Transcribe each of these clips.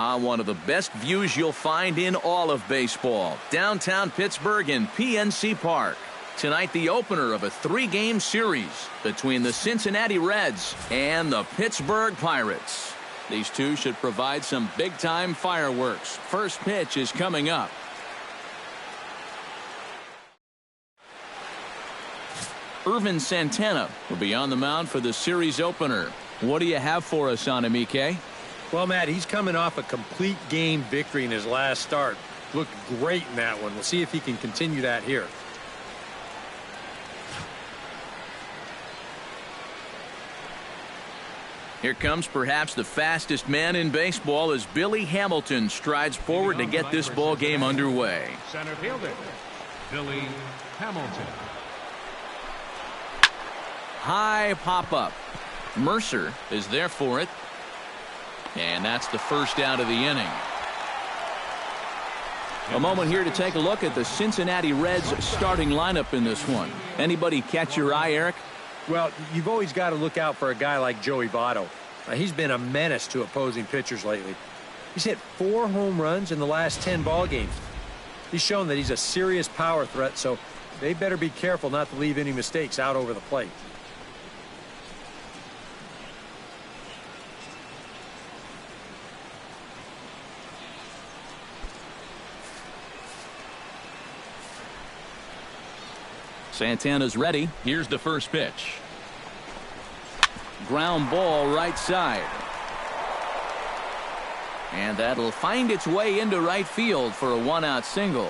on one of the best views you'll find in all of baseball. Downtown Pittsburgh in PNC Park. Tonight, the opener of a 3-game series between the Cincinnati Reds and the Pittsburgh Pirates. These two should provide some big-time fireworks. First pitch is coming up. Irvin Santana will be on the mound for the series opener. What do you have for us on him, EK? Well, Matt, he's coming off a complete game victory in his last start. Looked great in that one. We'll see if he can continue that here. Here comes perhaps the fastest man in baseball as Billy Hamilton strides forward to get this ball game underway. Center fielder, Billy Hamilton. High pop-up. Mercer is there for it. And that's the first out of the inning. A moment here to take a look at the Cincinnati Reds starting lineup in this one. Anybody catch your eye, Eric? Well, you've always got to look out for a guy like Joey Votto. He's been a menace to opposing pitchers lately. He's hit 4 home runs in the last 10 ball games. He's shown that he's a serious power threat, so they better be careful not to leave any mistakes out over the plate. Santana's ready. Here's the first pitch. Ground ball right side. And that'll find its way into right field for a 1-out single.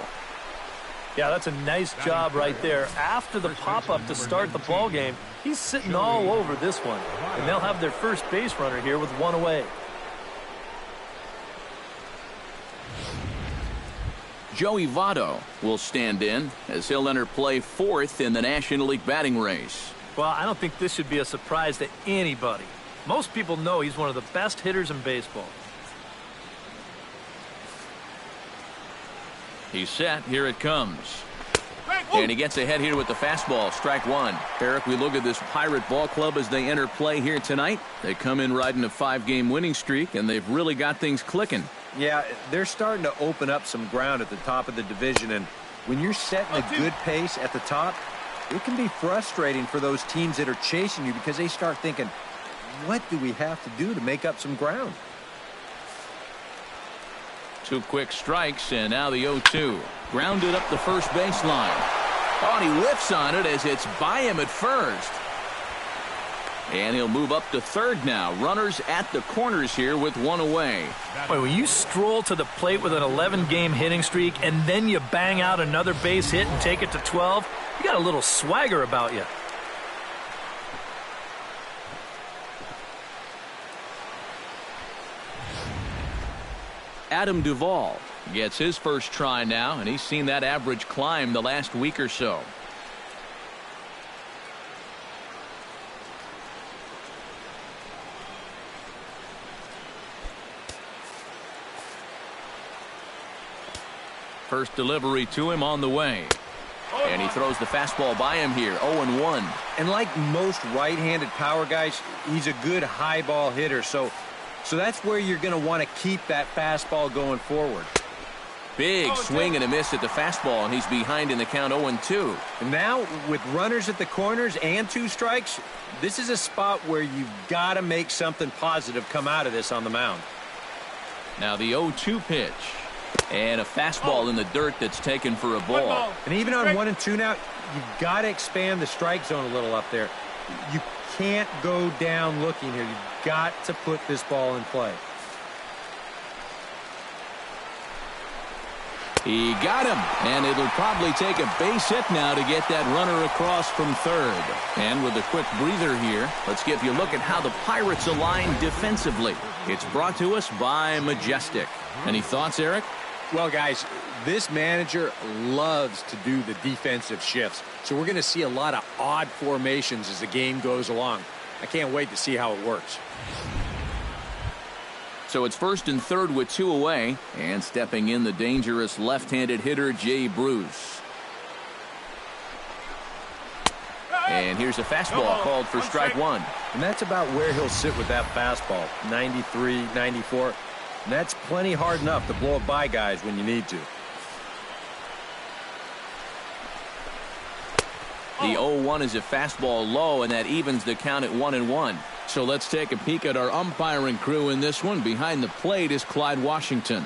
Yeah, that's a nice job right there. After the pop-up to start the ball game, he's sitting all over this one. And they'll have their first base runner here with 1 away. Joey Votto will stand in as he'll enter play 4th in the National League batting race. Well, I don't think this should be a surprise to anybody. Most people know he's one of the best hitters in baseball. He's set. Here it comes. And he gets ahead here with the fastball. Strike 1. Eric, we look at this Pirate ball club as they enter play here tonight. They come in riding a 5-game winning streak, and they've really got things clicking. Yeah, they're starting to open up some ground at the top of the division, and when you're setting a good pace at the top, it can be frustrating for those teams that are chasing you because they start thinking, what do we have to do to make up some ground? 2 quick strikes, and now the 0-2. Grounded up the first baseline. Oh, and he whiffs on it as it's by him at first. And he'll move up to third now. Runners at the corners here with 1 away. Boy, when you stroll to the plate with an 11-game hitting streak and then you bang out another base hit and take it to 12, you got a little swagger about you. Adam Duvall gets his first try now, and he's seen that average climb the last week or so. First delivery to him on the way. And he throws the fastball by him here. 0-1. And like most right-handed power guys, he's a good high ball hitter. So that's where you're going to want to keep that fastball going forward. Big swing and a miss at the fastball, and he's behind in the count 0-2. And now, with runners at the corners and 2 strikes, this is a spot where you've got to make something positive come out of this on the mound. Now the 0-2 pitch. And a fastball in the dirt that's taken for a ball. And even on 1 and 2 now, you've got to expand the strike zone a little up there. You can't go down looking here. You've got to put this ball in play. He got him, and it'll probably take a base hit now to get that runner across from third. And with a quick breather here, let's give you a look at how the Pirates align defensively. It's brought to us by Majestic. Any thoughts, Eric? Well, guys, this manager loves to do the defensive shifts. So we're going to see a lot of odd formations as the game goes along. I can't wait to see how it works. So it's first and third with 2 away, and stepping in the dangerous left-handed hitter Jay Bruce. And here's a fastball called for strike 1. And that's about where he'll sit with that fastball. 93, 94. And that's plenty hard enough to blow it by guys when you need to. The 0-1 is a fastball low, and that evens the count at 1-1. So let's take a peek at our umpiring crew in this one. Behind the plate is Clyde Washington.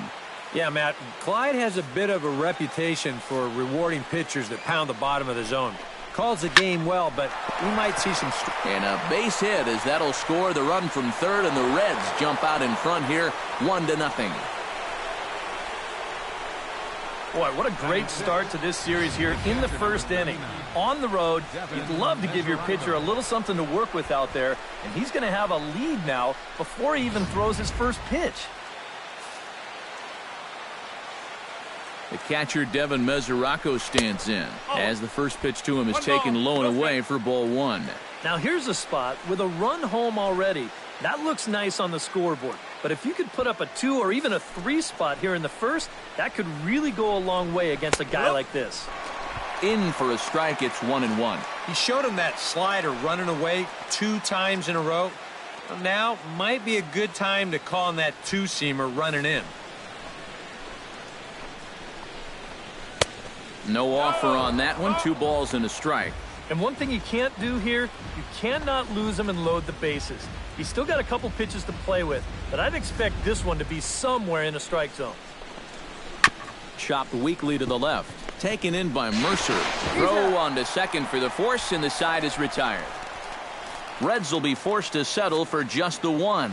Yeah, Matt, Clyde has a bit of a reputation for rewarding pitchers that pound the bottom of the zone. Calls the game well, but we might see some... And a base hit as that'll score the run from third, and the Reds jump out in front here, 1-0. Boy, what a great start to this series here in the first inning. On the road, you'd love to give your pitcher a little something to work with out there, and he's going to have a lead now before he even throws his first pitch. The catcher, Devin Mesoraco, stands in as the first pitch to him is taken low and away for ball one. Now here's a spot with a run home already. That looks nice on the scoreboard. But if you could put up a 2 or even a 3 spot here in the first, that could really go a long way against a guy like this. In for a strike, it's 1-1. He showed him that slider running away 2 times in a row. Well, now might be a good time to call on that 2-seamer running in. No offer on that one. 2 balls and a strike. And one thing you can't do here, you cannot lose him and load the bases. He's still got a couple pitches to play with, but I'd expect this one to be somewhere in a strike zone. Chopped weakly to the left. Taken in by Mercer. Throw on to second for the force, and the side is retired. Reds will be forced to settle for just the 1.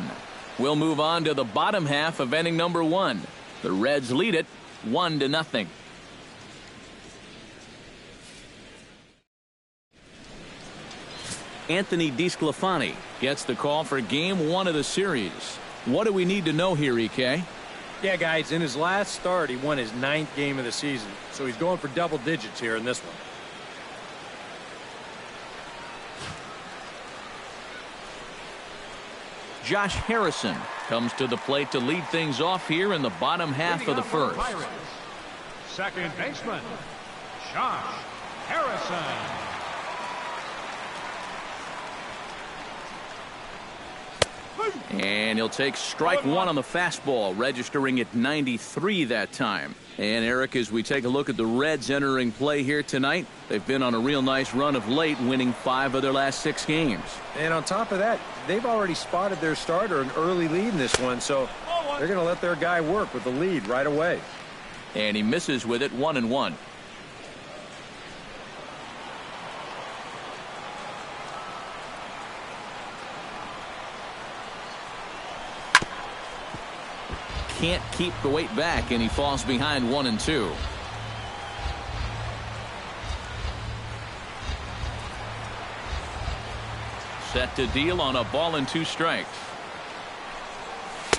We'll move on to the bottom half of inning number 1. The Reds lead it 1-0. Anthony DeSclafani gets the call for game 1 of the series. What do we need to know here, EK? Yeah, guys, in his last start, he won his 9th game of the season. So he's going for double digits here in this one. Josh Harrison comes to the plate to lead things off here in the bottom half of the first. Second baseman, Josh Harrison. And he'll take strike 1 on the fastball, registering at 93 that time. And Eric, as we take a look at the Reds entering play here tonight, they've been on a real nice run of late, winning 5 of their last 6 games. And on top of that, they've already spotted their starter an early lead in this one, so they're going to let their guy work with the lead right away. And he misses with it, 1-1. Can't keep the weight back, and he falls behind 1-2. Set to deal on a ball and 2 strikes.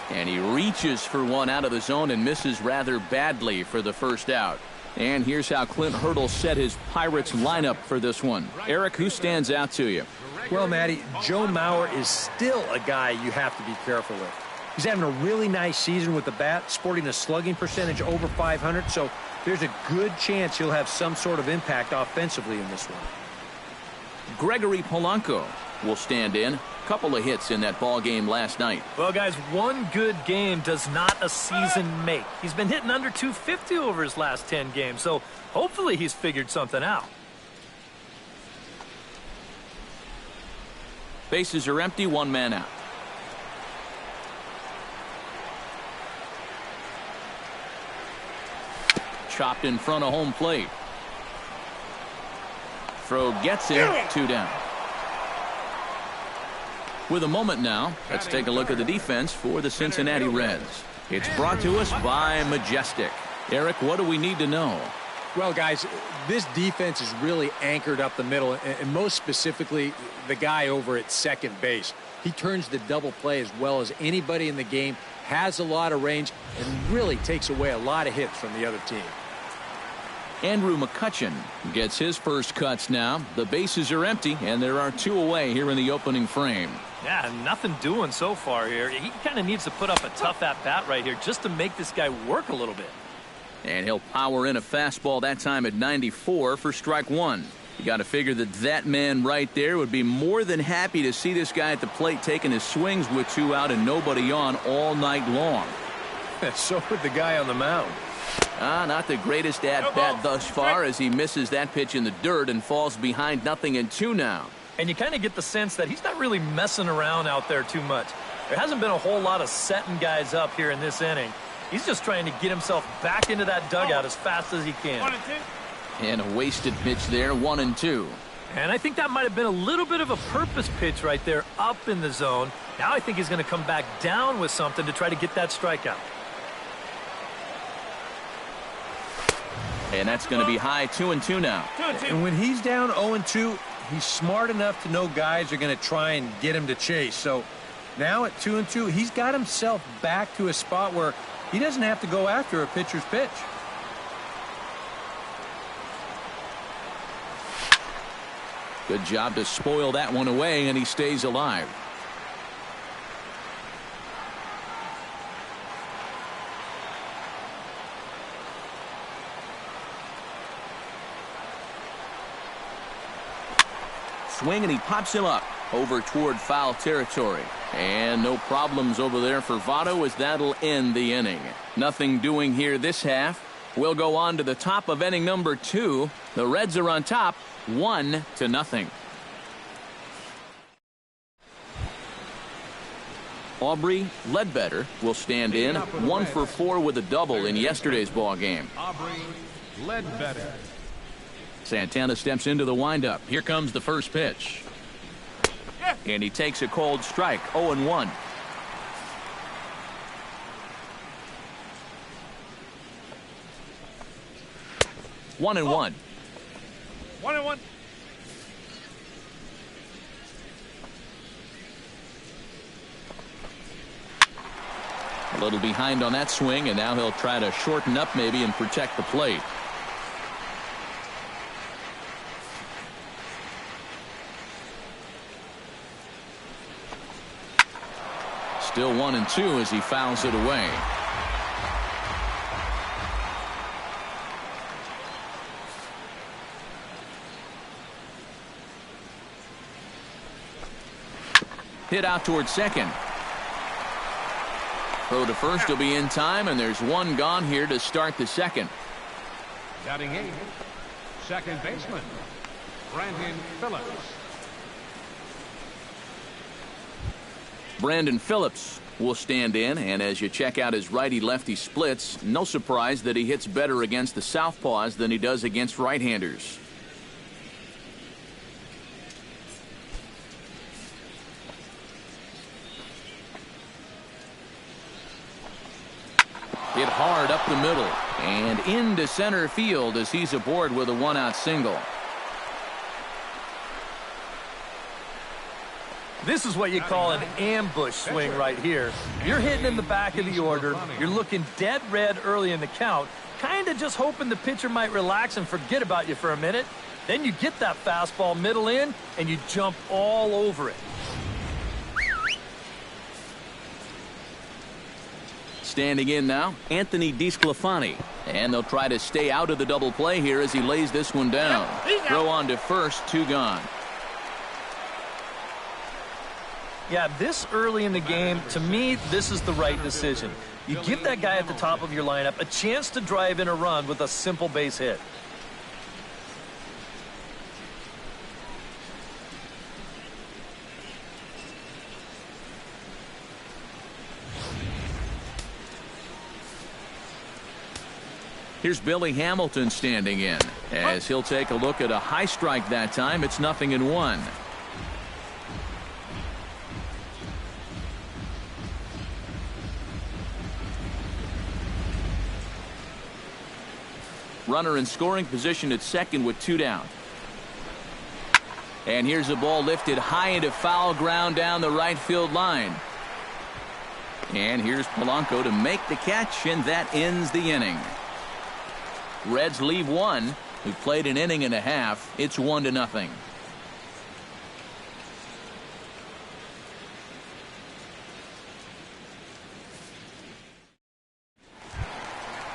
And he reaches for one out of the zone and misses rather badly for the first out. And here's how Clint Hurdle set his Pirates lineup for this one. Eric, who stands out to you? Well, Matty, Joe Mauer is still a guy you have to be careful with. He's having a really nice season with the bat, sporting a slugging percentage over 500, so there's a good chance he'll have some sort of impact offensively in this one. Gregory Polanco will stand in. Couple of hits in that ball game last night. Well, guys, one good game does not a season make. He's been hitting under 250 over his last 10 games, so hopefully he's figured something out. Bases are empty, 1 man out. Chopped in front of home plate. Throw gets it, 2 down. With a moment now, let's take a look at the defense for the Cincinnati Reds. It's brought to us by Majestic. Eric, what do we need to know? Well, guys, this defense is really anchored up the middle, and most specifically, the guy over at second base. He turns the double play as well as anybody in the game, has a lot of range, and really takes away a lot of hits from the other team. Andrew McCutchen gets his first cuts now. The bases are empty, and there are 2 away here in the opening frame. Yeah, nothing doing so far here. He kind of needs to put up a tough at-bat right here just to make this guy work a little bit. And he'll power in a fastball that time at 94 for strike 1. You got to figure that man right there would be more than happy to see this guy at the plate taking his swings with 2 out and nobody on all night long. So would the guy on the mound. Not the greatest at-bat thus far as he misses that pitch in the dirt and falls behind 0-2 now. And you kind of get the sense that he's not really messing around out there too much. There hasn't been a whole lot of setting guys up here in this inning. He's just trying to get himself back into that dugout as fast as he can. And a wasted pitch there, 1-2. And I think that might have been a little bit of a purpose pitch right there up in the zone. Now I think he's going to come back down with something to try to get that strikeout. And that's going to be high, 2-2 now. And when he's down 0-2, he's smart enough to know guys are going to try and get him to chase. So now at 2-2, he's got himself back to a spot where he doesn't have to go after a pitcher's pitch. Good job to spoil that one away, and he stays alive. Swing, and he pops him up over toward foul territory. And no problems over there for Votto as that'll end the inning. Nothing doing here this half. We'll go on to the top of inning number 2. The Reds are on top, 1-0. Aubrey Ledbetter will stand in, 1 for 4 with a double in yesterday's ball game. Aubrey Ledbetter. Santana steps into the windup. Here comes the first pitch. And he takes a cold strike, 0-1. One and one. 1-1. A little behind on that swing, and now he'll try to shorten up maybe and protect the plate. Still 1-2 as he fouls it away. Hit out towards second. Throw to first will be in time, and there's one gone here to start the second. Batting 8, second baseman, Brandon Phillips. Brandon Phillips will stand in, and as you check out his righty-lefty splits, no surprise that he hits better against the southpaws than he does against right-handers. Hit hard up the middle and into center field as he's aboard with a one-out single. This is what you call an ambush swing right here. You're hitting in the back of the order. You're looking dead red early in the count, kind of just hoping the pitcher might relax and forget about you for a minute. Then you get that fastball middle in, and you jump all over it. Standing in now, Anthony DeSclafani. And they'll try to stay out of the double play here as he lays this one down. Throw on to first, 2 gone. Yeah, this early in the game, to me, this is the right decision. You give that guy at the top of your lineup a chance to drive in a run with a simple base hit. Here's Billy Hamilton standing in as he'll take a look at a high strike that time. It's 0-1. Runner in scoring position at second with 2 down. And here's a ball lifted high into foul ground down the right field line. And here's Polanco to make the catch, and that ends the inning. Reds leave one who played an inning and a half. It's 1-0.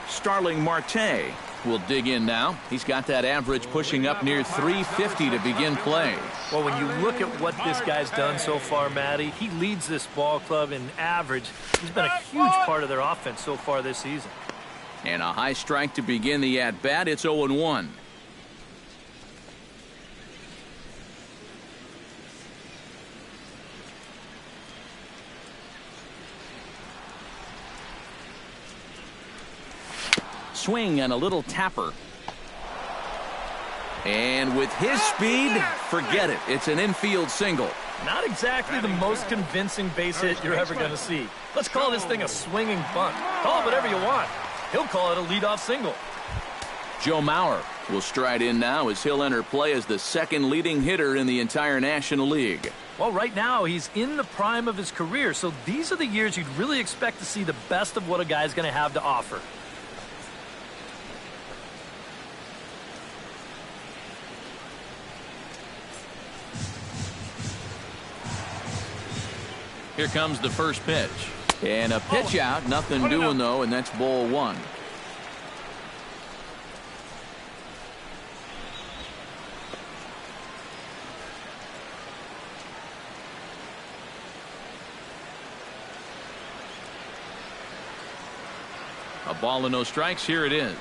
Starling Marte We'll dig in now. He's got that average pushing up near 350 to begin play. Well, when you look at what this guy's done so far, Matty, he leads this ball club in average. He's been a huge part of their offense so far this season. And a high strike to begin the at-bat. It's 0-1. Swing and a little tapper. And with his speed, forget it. It's an infield single. Not exactly the most convincing base hit you're ever going to see. Let's call this thing a swinging bunt. Call it whatever you want. He'll call it a leadoff single. Joe Mauer will stride in now as he'll enter play as the second leading hitter in the entire National League. Well, right now, he's in the prime of his career, so these are the years you'd really expect to see the best of what a guy's going to have to offer. Here comes the first pitch. And a pitch out, nothing doing though, and that's ball one. A ball and no strikes, here it is.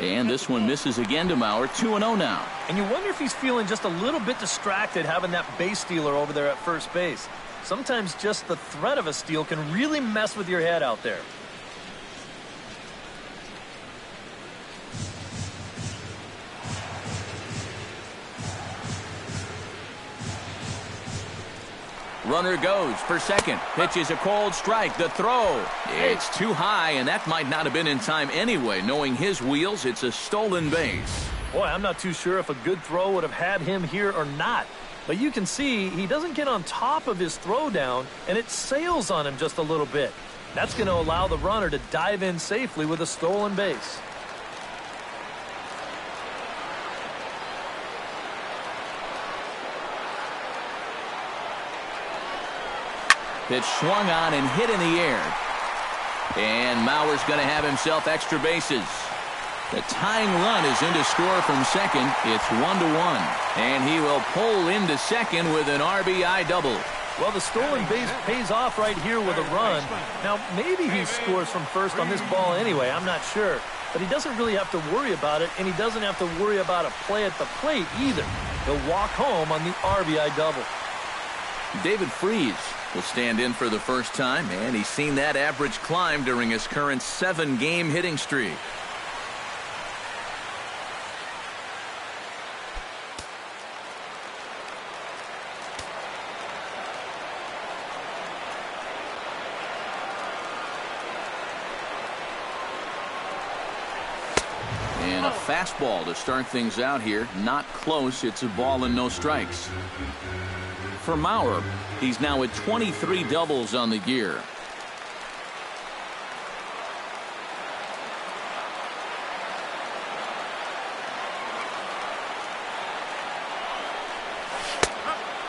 And this one misses again to Mauer, 2-0 now. And you wonder if he's feeling just a little bit distracted having that base stealer over there at first base. Sometimes just the threat of a steal can really mess with your head out there. Runner goes for second. Pitch is a cold strike. The throw. It's too high, and that might not have been in time anyway. Knowing his wheels, it's a stolen base. Boy, I'm not too sure if a good throw would have had him here or not. But you can see he doesn't get on top of his throw down, and it sails on him just a little bit. That's going to allow the runner to dive in safely with a stolen base. Pitch swung on and hit in the air. And Mauer's going to have himself extra bases. The tying run is in to score from second. It's 1-1. And he will pull into second with an RBI double. Well, the stolen base pays off right here with a run. Now, maybe he scores from first on this ball anyway. I'm not sure. But he doesn't really have to worry about it, and he doesn't have to worry about a play at the plate either. He'll walk home on the RBI double. David Freese will stand in for the first time, and he's seen that average climb during his current 7-game hitting streak. And a fastball to start things out here. Not close. It's a ball and no strikes. For Mauer, he's now at 23 doubles on the year.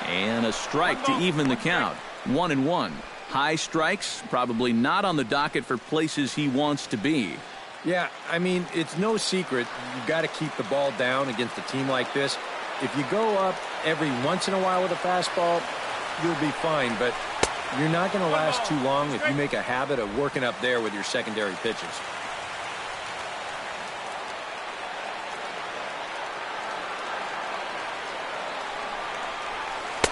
And a strike to even the count. 1-1. High strikes, probably not on the docket for places he wants to be. Yeah, I mean, it's no secret. You've got to keep the ball down against a team like this. If you go up every once in a while with a fastball, you'll be fine. But you're not going to last too long if you make a habit of working up there with your secondary pitches.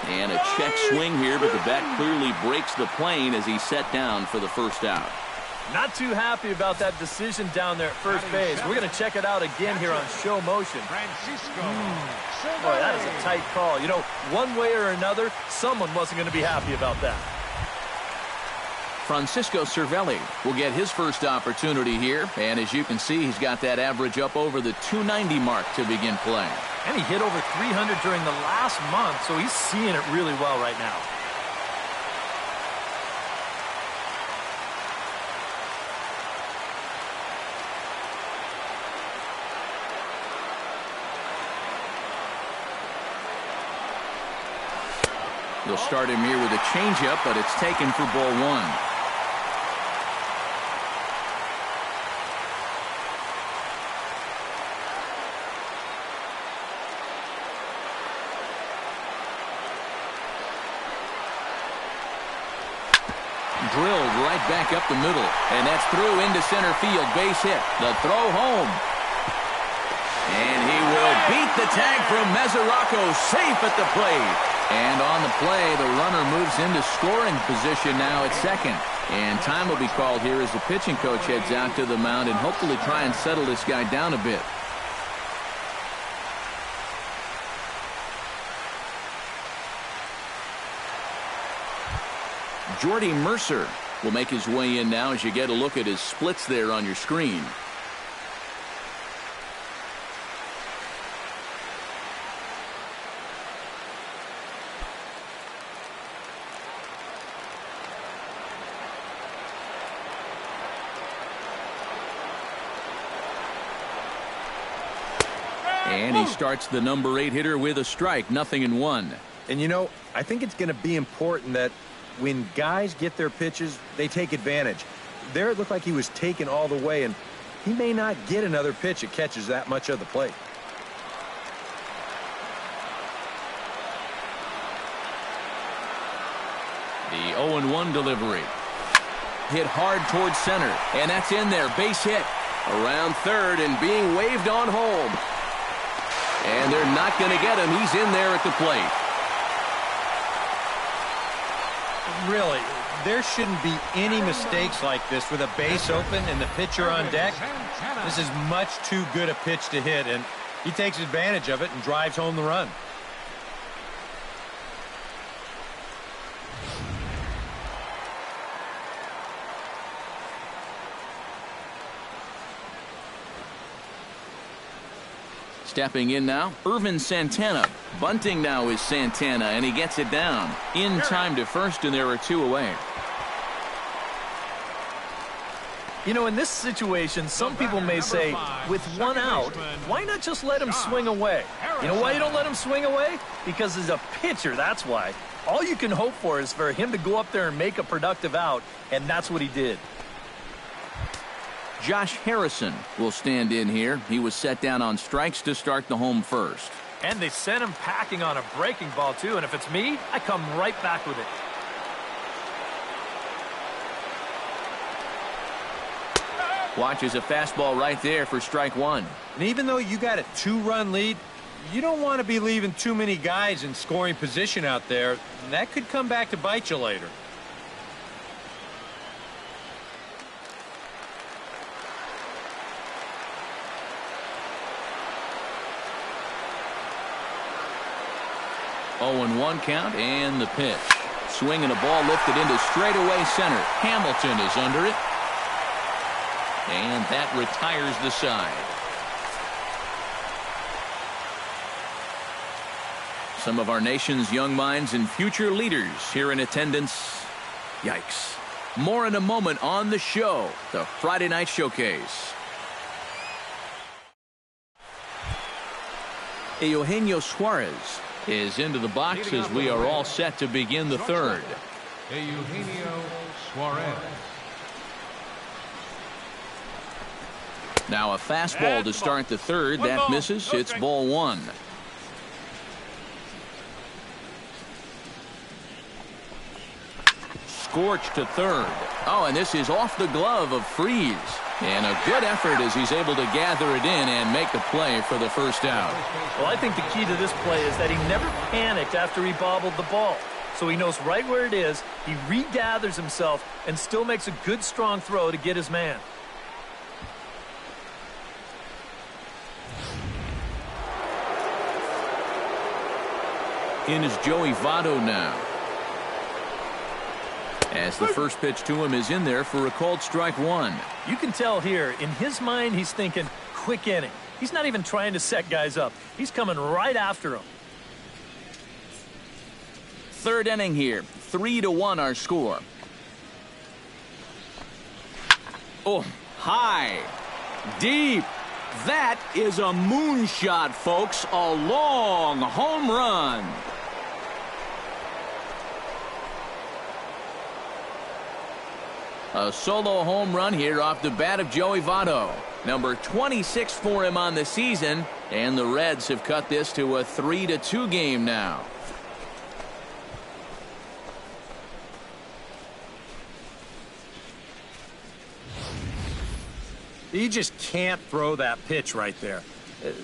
And a check swing here, but the bat clearly breaks the plane as he's set down for the first out. Not too happy about that decision down there at first base. We're going to check it out again here on show motion. Boy, that is a tight call. You know, one way or another, someone wasn't going to be happy about that. Francisco Cervelli will get his first opportunity here. And as you can see, he's got that average up over the 290 mark to begin play. And he hit over 300 during the last month, so he's seeing it really well right now. They'll start him here with a changeup, but it's taken for ball one. drilled right back up the middle. And that's through into center field. Base hit. The throw home. And he will beat the tag from Mesoraco, safe at the plate. And on the play, the runner moves into scoring position now at second. And time will be called here as the pitching coach heads out to the mound and hopefully try and settle this guy down a bit. Jordy Mercer will make his way in now as you get a look at his splits there on your screen. And he starts the number 8 hitter with a strike, 0-1. And, you know, I think it's going to be important that when guys get their pitches, they take advantage. There it looked like he was taken all the way, and he may not get another pitch that catches that much of the plate. The 0-1 delivery. Hit hard towards center, and that's in there. Base hit. Around third and being waved on home. And they're not going to get him. He's in there at the plate. Really, there shouldn't be any mistakes like this with a base open and the pitcher on deck. This is much too good a pitch to hit, and he takes advantage of it and drives home the run. Stepping in now, Irvin Santana. Bunting now is Santana, and he gets it down. In time to first, and there are 2 away. You know, in this situation, some people may say, with 1 out, why not just let him swing away? You know why you don't let him swing away? Because as a pitcher, that's why. All you can hope for is for him to go up there and make a productive out, and that's what he did. Josh Harrison will stand in here. He was set down on strikes to start the home first. And they sent him packing on a breaking ball, too. And if it's me, I come right back with it. Watches a fastball right there for strike 1. And even though you got a 2-run lead, you don't want to be leaving too many guys in scoring position out there. That could come back to bite you later. Oh, 0-1 count and the pitch. Swinging a ball lifted into straightaway center. Hamilton is under it. And that retires the side. Some of our nation's young minds and future leaders here in attendance. Yikes. More in a moment on the show, the Friday Night Showcase. Eugenio Suarez is into the box as we are all set to begin the third. Eugenio Suarez. Now a fastball to start the third. That misses. It's ball 1. Scorched to third. Oh, and this is off the glove of Freeze. And a good effort as he's able to gather it in and make the play for the first out. Well, I think the key to this play is that he never panicked after he bobbled the ball. So he knows right where it is. He regathers himself and still makes a good, strong throw to get his man. In is Joey Votto now. As the first pitch to him is in there for a called strike 1. You can tell here, in his mind, he's thinking, quick inning. He's not even trying to set guys up. He's coming right after him. Third inning here. 3-1 our score. Oh, high. Deep. That is a moonshot, folks. A long home run. A solo home run here off the bat of Joey Votto. Number 26 for him on the season, and the Reds have cut this to a 3-2 game now. You just can't throw that pitch right there.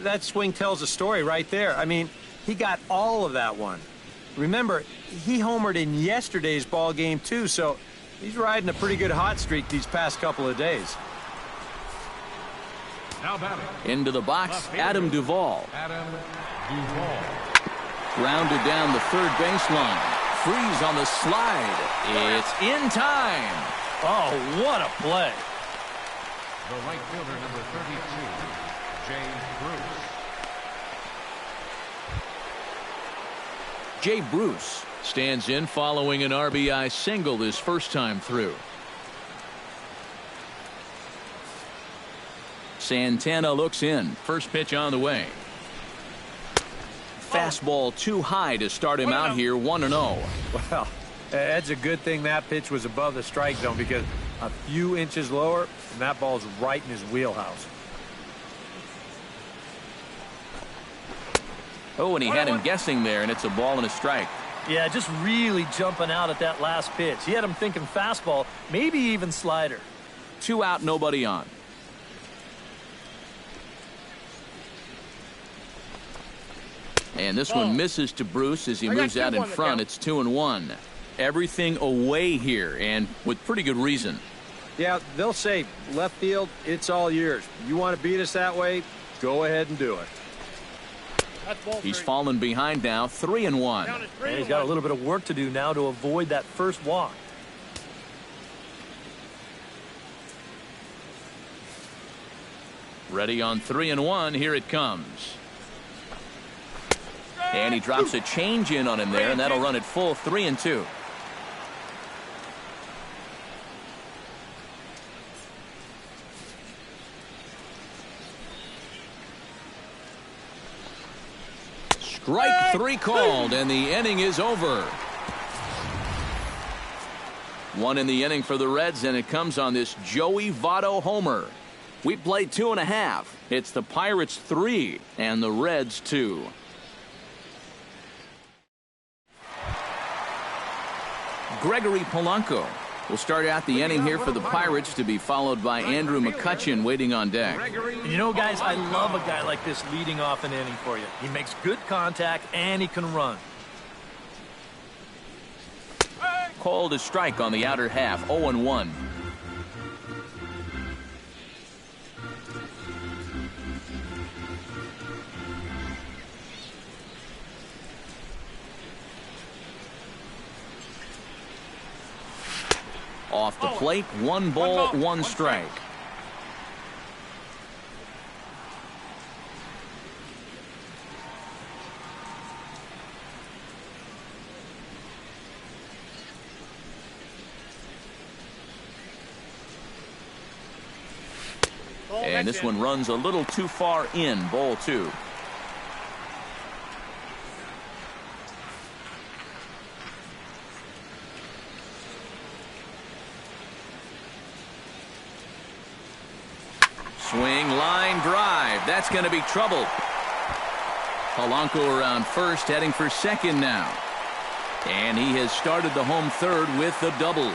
That swing tells a story right there. I mean, he got all of that one. Remember, he homered in yesterday's ball game too, so he's riding a pretty good hot streak these past couple of days. Now batting. Into the box, Adam Duvall. Adam Duvall. Grounded down the third baseline. Freeze on the slide. It's in time. Oh, what a play. The right fielder, number 32, Jay Bruce. Jay Bruce stands in following an RBI single this first time through. Santana looks in. First pitch on the way. Fastball too high to start him out here 1-0. Well, that's a good thing that pitch was above the strike zone, because a few inches lower and that ball's right in his wheelhouse. Oh, and he had him guessing there, and it's a ball and a strike. Yeah, just really jumping out at that last pitch. He had him thinking fastball, maybe even slider. 2 out, nobody on. And this one misses to Bruce as he moves out in front. It's 2-1. Everything away here, and with pretty good reason. Yeah, they'll say, left field, it's all yours. You want to beat us that way? Go ahead and do it. He's fallen behind now, 3-1. And he's got a little bit of work to do now to avoid that first walk. Ready on 3-1. Here it comes. And he drops a change in on him there, and that'll run it full 3-2. Strike 3 called, and the inning is over. 1 in the inning for the Reds, and it comes on this Joey Votto homer. We played 2.5. It's the Pirates 3 and the Reds 2. Gregory Polanco will start out the inning here for the Pirates, to be followed by Andrew McCutchen waiting on deck. And you know, guys, I love a guy like this leading off an inning for you. He makes good contact and he can run. Called a strike on the outer half, 0-1. Off the plate, 1 ball, 1 strike. And this one runs a little too far in, ball 2. Swing, line, drive. That's going to be trouble. Polanco around first, heading for second now. And he has started the home third with the double.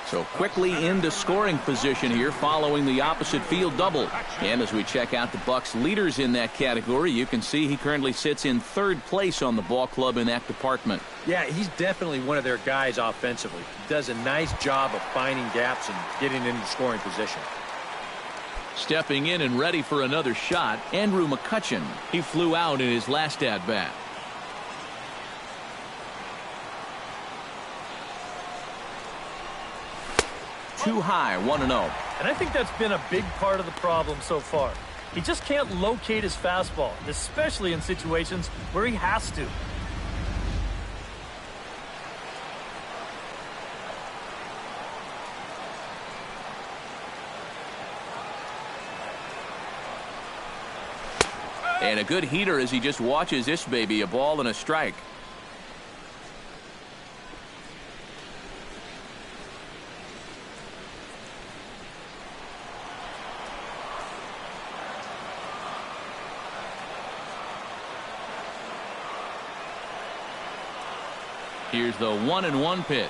So quickly into scoring position here following the opposite field double. And as we check out the Bucks leaders in that category, you can see he currently sits in 3rd place on the ball club in that department. Yeah, he's definitely one of their guys offensively. He does a nice job of finding gaps and getting into scoring position. Stepping in and ready for another shot, Andrew McCutchen. He flew out in his last at-bat. Too high, 1-0. And I think that's been a big part of the problem so far. He just can't locate his fastball, especially in situations where he has to. And a good heater as he just watches this baby, a ball and a strike. Here's the 1-1 pitch.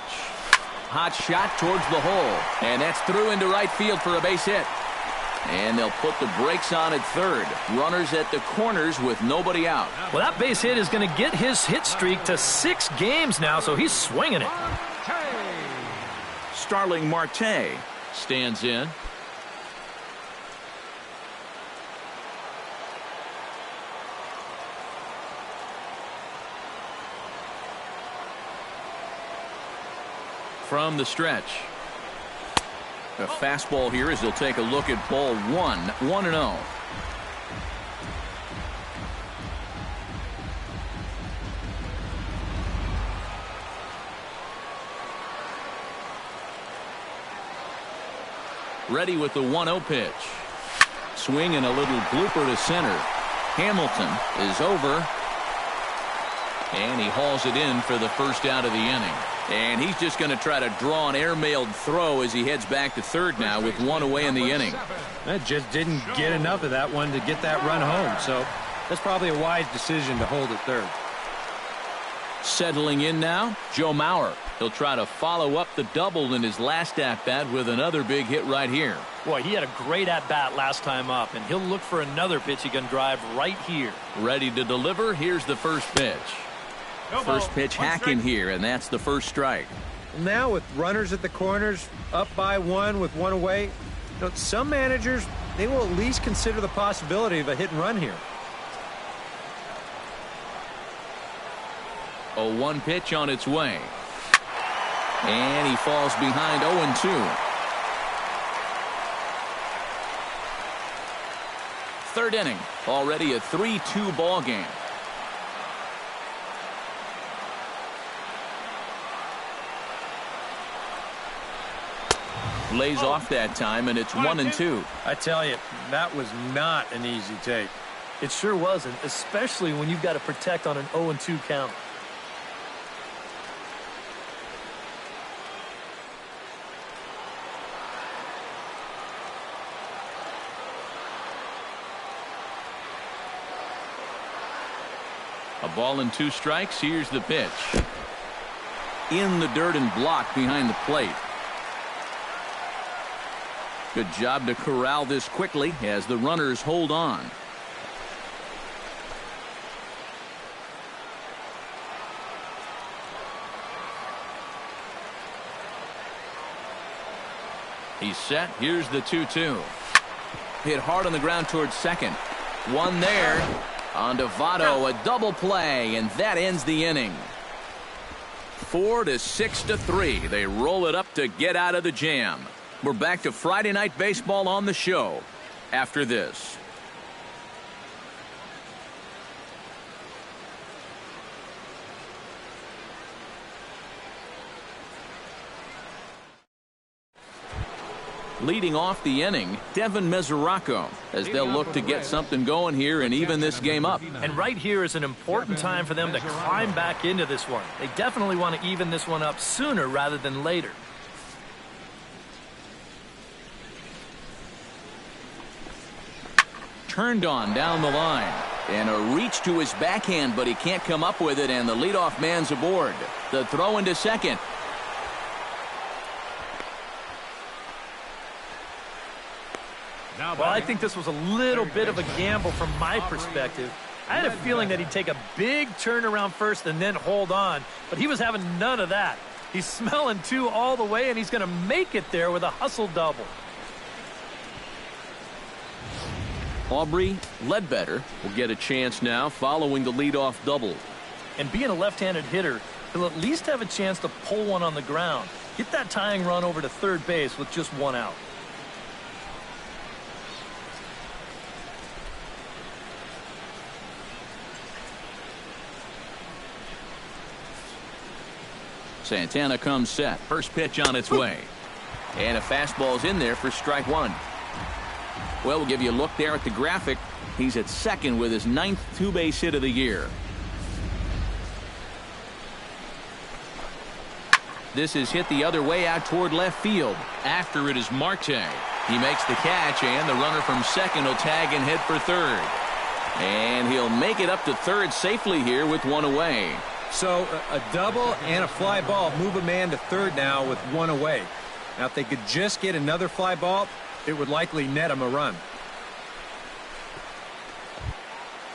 hot shot towards the hole. And that's through into right field for a base hit. And they'll put the brakes on at third. Runners at the corners with nobody out. Well, that base hit is going to get his hit streak to 6 games now, so he's swinging it. Starling Marte stands in. From the stretch. A fastball here as they'll take a look at ball 1-0. Ready with the 1-0 pitch. Swing and a little blooper to center. Hamilton is over. And he hauls it in for the first out of the inning. And he's just going to try to draw an airmailed throw as he heads back to third now with 1 away in the inning. That just didn't get enough of that one to get that run home. So that's probably a wise decision to hold at third. Settling in now, Joe Mauer. He'll try to follow up the double in his last at-bat with another big hit right here. Boy, he had a great at-bat last time up, and he'll look for another pitch he can drive right here. Ready to deliver. Here's the first pitch. First pitch hacking here, and that's the first strike. Now with runners at the corners, up by 1 with 1 away, some managers, they will at least consider the possibility of a hit and run here. A 1 pitch on its way. And he falls behind 0-2. Third inning, already a 3-2 ball game. Lays off that time, and it's 1-2. I tell you, that was not an easy take. It sure wasn't, especially when you've got to protect on an 0-2 count. A ball and 2 strikes. Here's the pitch. In the dirt and blocked behind the plate. Good job to corral this quickly as the runners hold on. He's set. Here's the 2-2. Hit hard on the ground towards second. One there. On to Votto, a double play, and that ends the inning. 4-6-3. They roll it up to get out of the jam. We're back to Friday Night Baseball on the show after this. Leading off the inning, Devin Mesoraco, as they'll look to get something going here and even this game up. And right here is an important time for them to climb back into this one. They definitely want to even this one up sooner rather than later. Turned on down the line. And a reach to his backhand, but he can't come up with it, and the leadoff man's aboard. The throw into second. Well, I think this was a little bit of a gamble from my perspective. I had a feeling that he'd take a big turn around first and then hold on, but he was having none of that. He's smelling 2 all the way, and he's going to make it there with a hustle double. Aubrey Ledbetter will get a chance now following the leadoff double. And being a left-handed hitter, he'll at least have a chance to pull one on the ground. Get that tying run over to third base with just 1 out. Santana comes set. First pitch on its way. And a fastball's in there for strike 1. Well, we'll give you a look there at the graphic. He's at second with his 9th 2-base hit of the year. This is hit the other way out toward left field. After it is Marte. He makes the catch, and the runner from second will tag and head for third. And he'll make it up to third safely here with 1 away. So a double and a fly ball move a man to third now with one away. Now, if they could just get another fly ball, it would likely net him a run.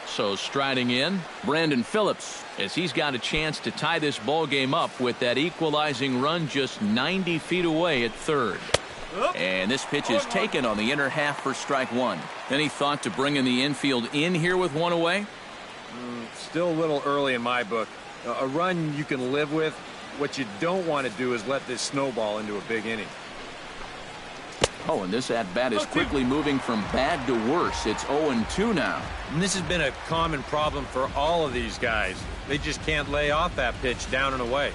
So striding in, Brandon Phillips, as he's got a chance to tie this ball game up with that equalizing run just 90 feet away at third. And this pitch is taken on the inner half for strike one. Any thought to bringing the infield in here with one away? Still a little early in my book. A run you can live with. What you don't want to do is let this snowball into a big inning. Oh, and this at-bat is quickly moving from bad to worse. It's 0-2 now. And this has been a common problem for all of these guys. They just can't lay off that pitch down and away.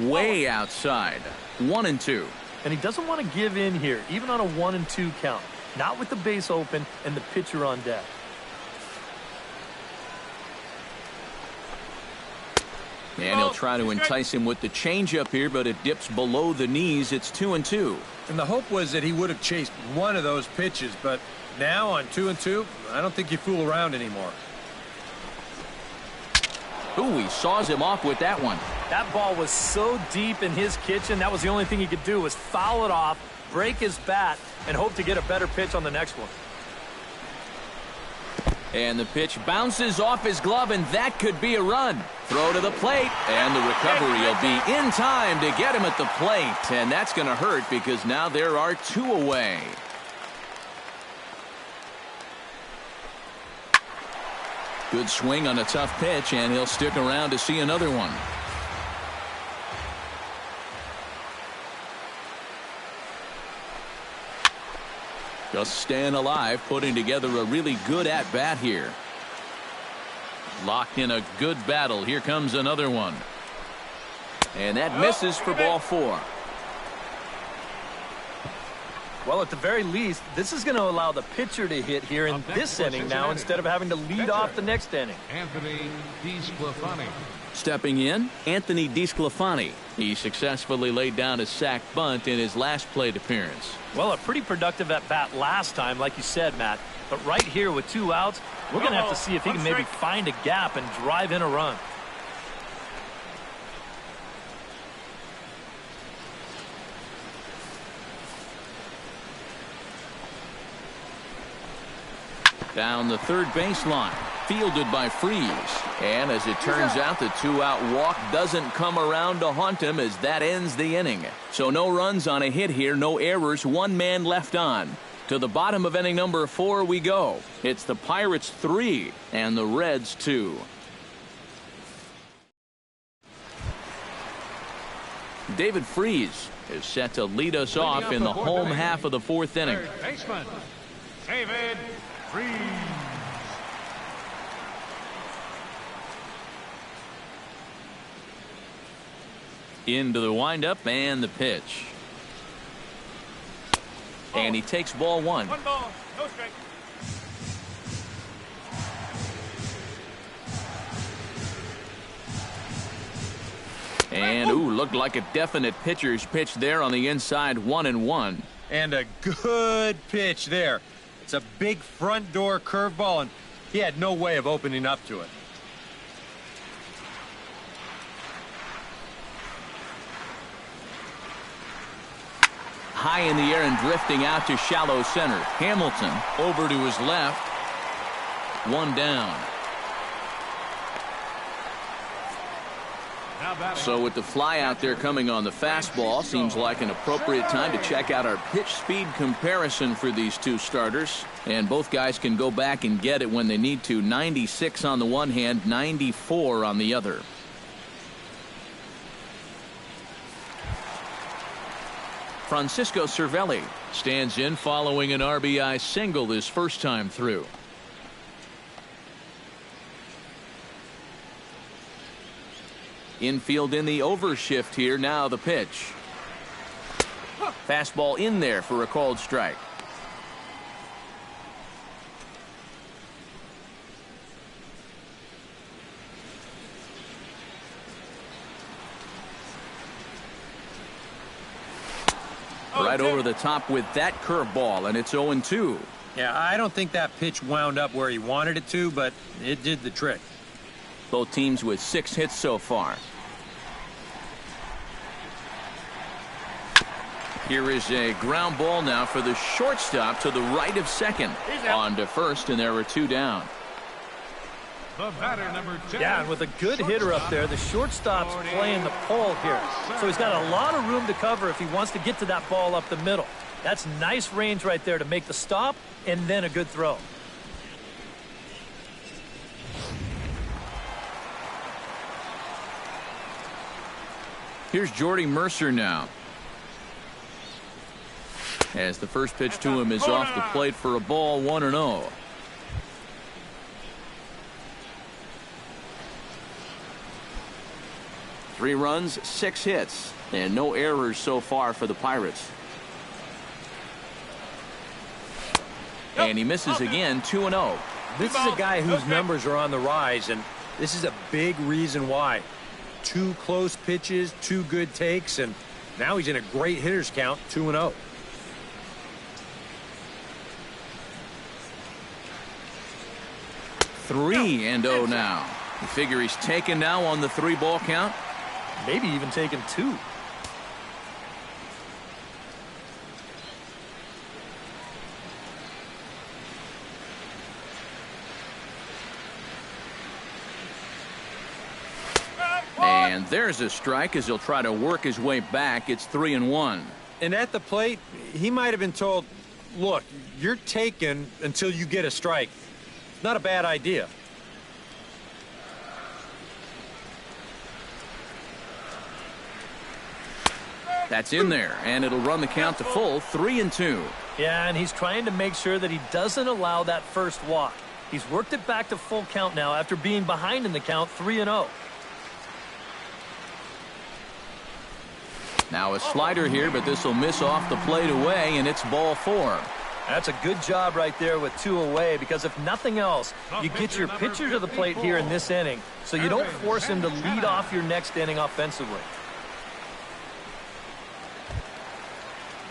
Way outside. 1-2. And he doesn't want to give in here, even on a 1-2 count. Not with the base open and the pitcher on deck. And he'll try to entice him with the changeup here, but it dips below the knees. It's 2-2. And the hope was that he would have chased one of those pitches, but now on 2-2, I don't think you fool around anymore. Ooh, he saws him off with that one. That ball was so deep in his kitchen, that was the only thing he could do was foul it off, break his bat, and hope to get a better pitch on the next one. And the pitch bounces off his glove, and that could be a run. Throw to the plate, and the recovery will be in time to get him at the plate. And that's going to hurt because now there are two away. Good swing on a tough pitch, and he'll stick around to see another one. Just staying alive, putting together a really good at-bat here. Locked in a good battle. Here comes another one. And that misses for ball four. Well, at the very least, this is going to allow the pitcher to hit here in this inning now instead of having to lead off the next inning. Anthony DeSclafani. Stepping in, Anthony DeSclafani. He successfully laid down a sac bunt in his last plate appearance. Well, a pretty productive at-bat last time, like you said, Matt. But right here with two outs, we're going to have to see if he can maybe find a gap and drive in a run. Down the third baseline, fielded by Freeze. And as it turns out, the two-out walk doesn't come around to haunt him as that ends the inning. So no runs on a hit here, no errors, one man left on. To the bottom of inning number 4 we go. It's the Pirates 3 and the Reds 2. David Freeze is set to lead us off in the home half of the 4th inning. Third baseman, David Freeze. Into the windup and the pitch. And he takes ball one. One ball, no strike. And, ooh, looked like a definite pitcher's pitch there on the inside, 1-1. And a good pitch there. It's a big front door curveball, and he had no way of opening up to it. High in the air and drifting out to shallow center. Hamilton over to his left. One down. So with the fly out there coming on the fastball, seems like an appropriate time to check out our pitch speed comparison for these two starters. And both guys can go back and get it when they need to. 96 on the one hand, 94 on the other. Francisco Cervelli stands in following an RBI single his first time through. Infield in the overshift here. Now the pitch. Fastball in there for a called strike. Right over the top with that curveball, and it's 0-2. Yeah, I don't think that pitch wound up where he wanted it to, but it did the trick. Both teams with 6 hits so far. Here is a ground ball now for the shortstop to the right of second. On to first, and there are 2 down. The batter, number 10. Yeah, and with a good hitter up there, the shortstop's playing the pole here. So he's got a lot of room to cover if he wants to get to that ball up the middle. That's nice range right there to make the stop and then a good throw. Here's Jordy Mercer now. As the first pitch to him is off the plate for a ball, 1-0. Three runs, 6 hits, and no errors so far for the Pirates. And he misses again, 2-0. This is a guy whose numbers are on the rise, and this is a big reason why. 2 close pitches, 2 good takes, and now he's in a great hitter's count, 2-0. Three and 0 now. You figure he's taken now on the 3-ball count? Maybe even taking 2. And there's a strike as he'll try to work his way back. It's 3-1. And at the plate, he might have been told, look, you're taken until you get a strike. Not a bad idea. That's in there, and it'll run the count to full, 3-2. Yeah, and he's trying to make sure that he doesn't allow that first walk. He's worked it back to full count now after being behind in the count, 3-0. Now a slider here, but this will miss off the plate away, and it's ball 4. That's a good job right there with 2 away, because if nothing else, you get your pitcher to the plate here in this inning, so you don't force him to lead off your next inning offensively.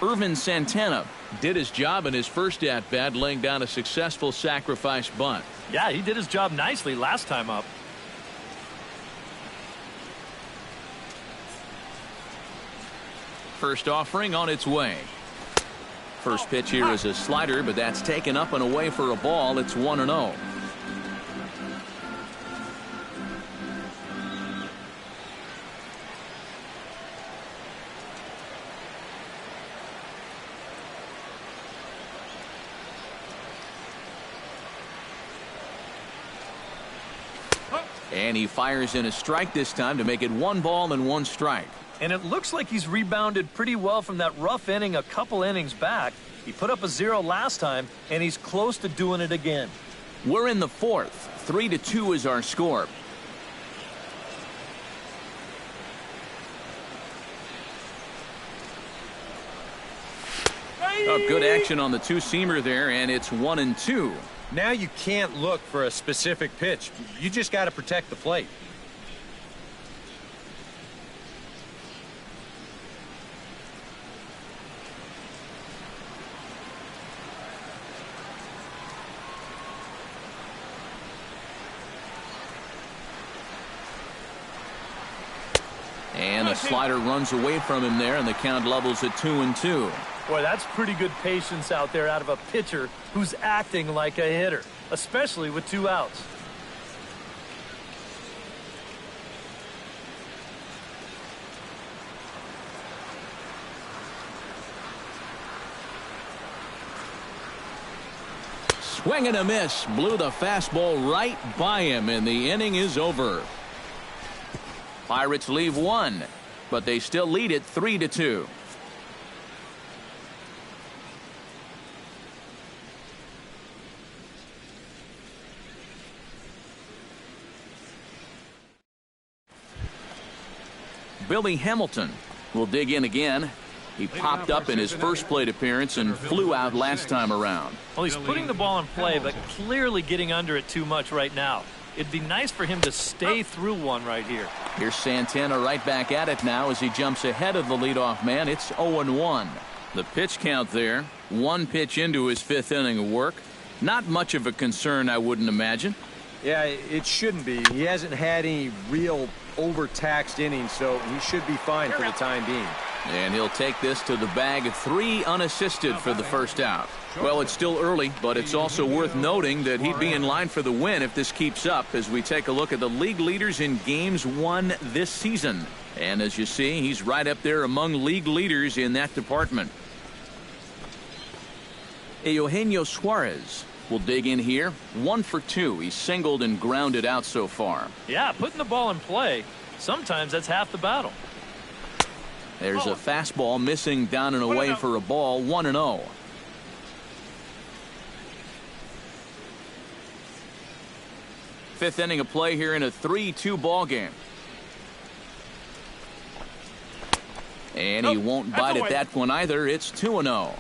Irvin Santana did his job in his first at-bat, laying down a successful sacrifice bunt. Yeah, he did his job nicely last time up. First offering on its way. First pitch here is a slider, but that's taken up and away for a ball. It's 1-0. And he fires in a strike this time to make it 1 ball and 1 strike. And it looks like he's rebounded pretty well from that rough inning a couple innings back. He put up a 0 last time, and he's close to doing it again. We're in the 4th. 3-2 is our score. Oh, good action on the 2-seamer there, and it's 1-2. Now you can't look for a specific pitch. You just got to protect the plate. And a slider runs away from him there, and the count levels at 2-2. Boy, that's pretty good patience out there out of a pitcher who's acting like a hitter, especially with 2 outs. Swing and a miss. Blew the fastball right by him, and the inning is over. Pirates leave 1, but they still lead it 3-2. Billy Hamilton will dig in again. He popped up in his first plate appearance and flew out last time around. Well, he's putting the ball in play, but clearly getting under it too much right now. It'd be nice for him to stay through one right here. Here's Santana right back at it now as he jumps ahead of the leadoff man. It's 0-1. The pitch count there. 1 pitch into his 5th inning of work. Not much of a concern, I wouldn't imagine. Yeah, it shouldn't be. He hasn't had any real overtaxed innings, so he should be fine for the time being. And he'll take this to the bag, 3 unassisted for the first out. Well, it's still early, but it's also worth noting that he'd be in line for the win if this keeps up as we take a look at the league leaders in games won this season. And as you see, he's right up there among league leaders in that department. Eugenio Suarez will dig in here. 1 for 2. He's singled and grounded out so far. Yeah, putting the ball in play, sometimes that's half the battle. There's a fastball missing down and away for a ball. 1-0. Fifth inning of play here in a 3-2 ball game. And he won't bite at that one either. It's 2-0.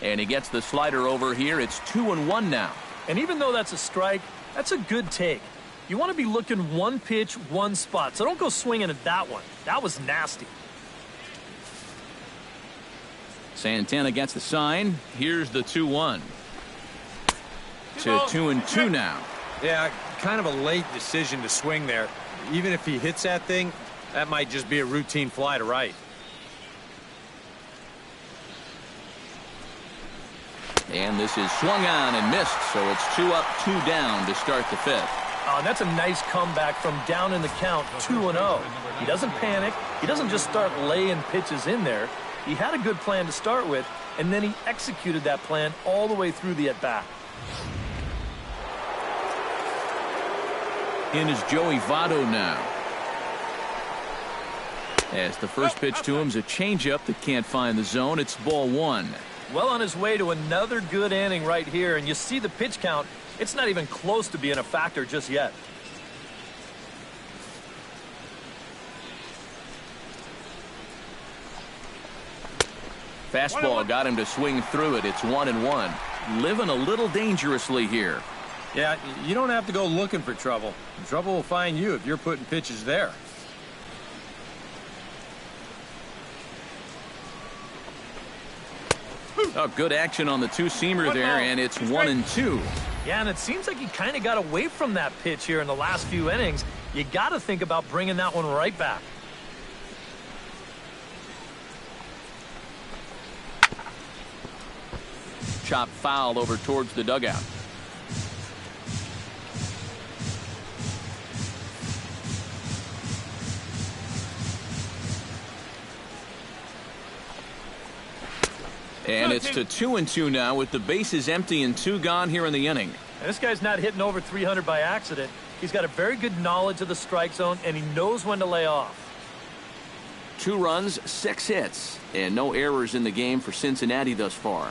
And he gets the slider over here. It's 2-1 now. And even though that's a strike, that's a good take. You want to be looking one pitch, one spot. So don't go swinging at that one. That was nasty. Santana gets the sign. Here's the 2-1. To 2-2 now. Yeah, kind of a late decision to swing there. Even if he hits that thing, that might just be a routine fly to right. And this is swung on and missed, so it's 2 up, 2 down to start the fifth. Oh, that's a nice comeback from down in the count, 2-0. He doesn't panic. He doesn't just start laying pitches in there. He had a good plan to start with, and then he executed that plan all the way through the at-bat. In is Joey Votto now. As the first pitch to him is a changeup that can't find the zone. It's ball 1. Well on his way to another good inning right here, and you see the pitch count. It's not even close to being a factor just yet. Fastball got him to swing through it. It's 1-1. Living a little dangerously here. Yeah, you don't have to go looking for trouble. Trouble will find you if you're putting pitches there. Oh, good action on the two-seamer there, and it's 1-2. Yeah, and it seems like he kind of got away from that pitch here in the last few innings. You got to think about bringing that one right back. Chop foul over towards the dugout. And it's to 2-2 now with the bases empty and 2 gone here in the inning. And this guy's not hitting over 300 by accident. He's got a very good knowledge of the strike zone, and he knows when to lay off. 2 runs, 6 hits, and no errors in the game for Cincinnati thus far.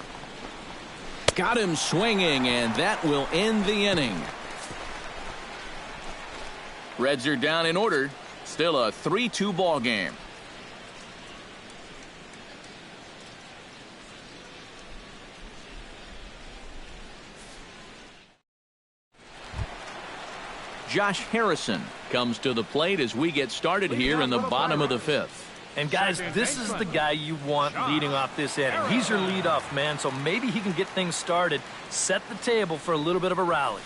Got him swinging, and that will end the inning. Reds are down in order. Still a 3-2 ball game. Josh Harrison comes to the plate as we get started here in the bottom of the 5th. And guys, this is the guy you want leading off this inning. He's your leadoff man, so maybe he can get things started, set the table for a little bit of a rally.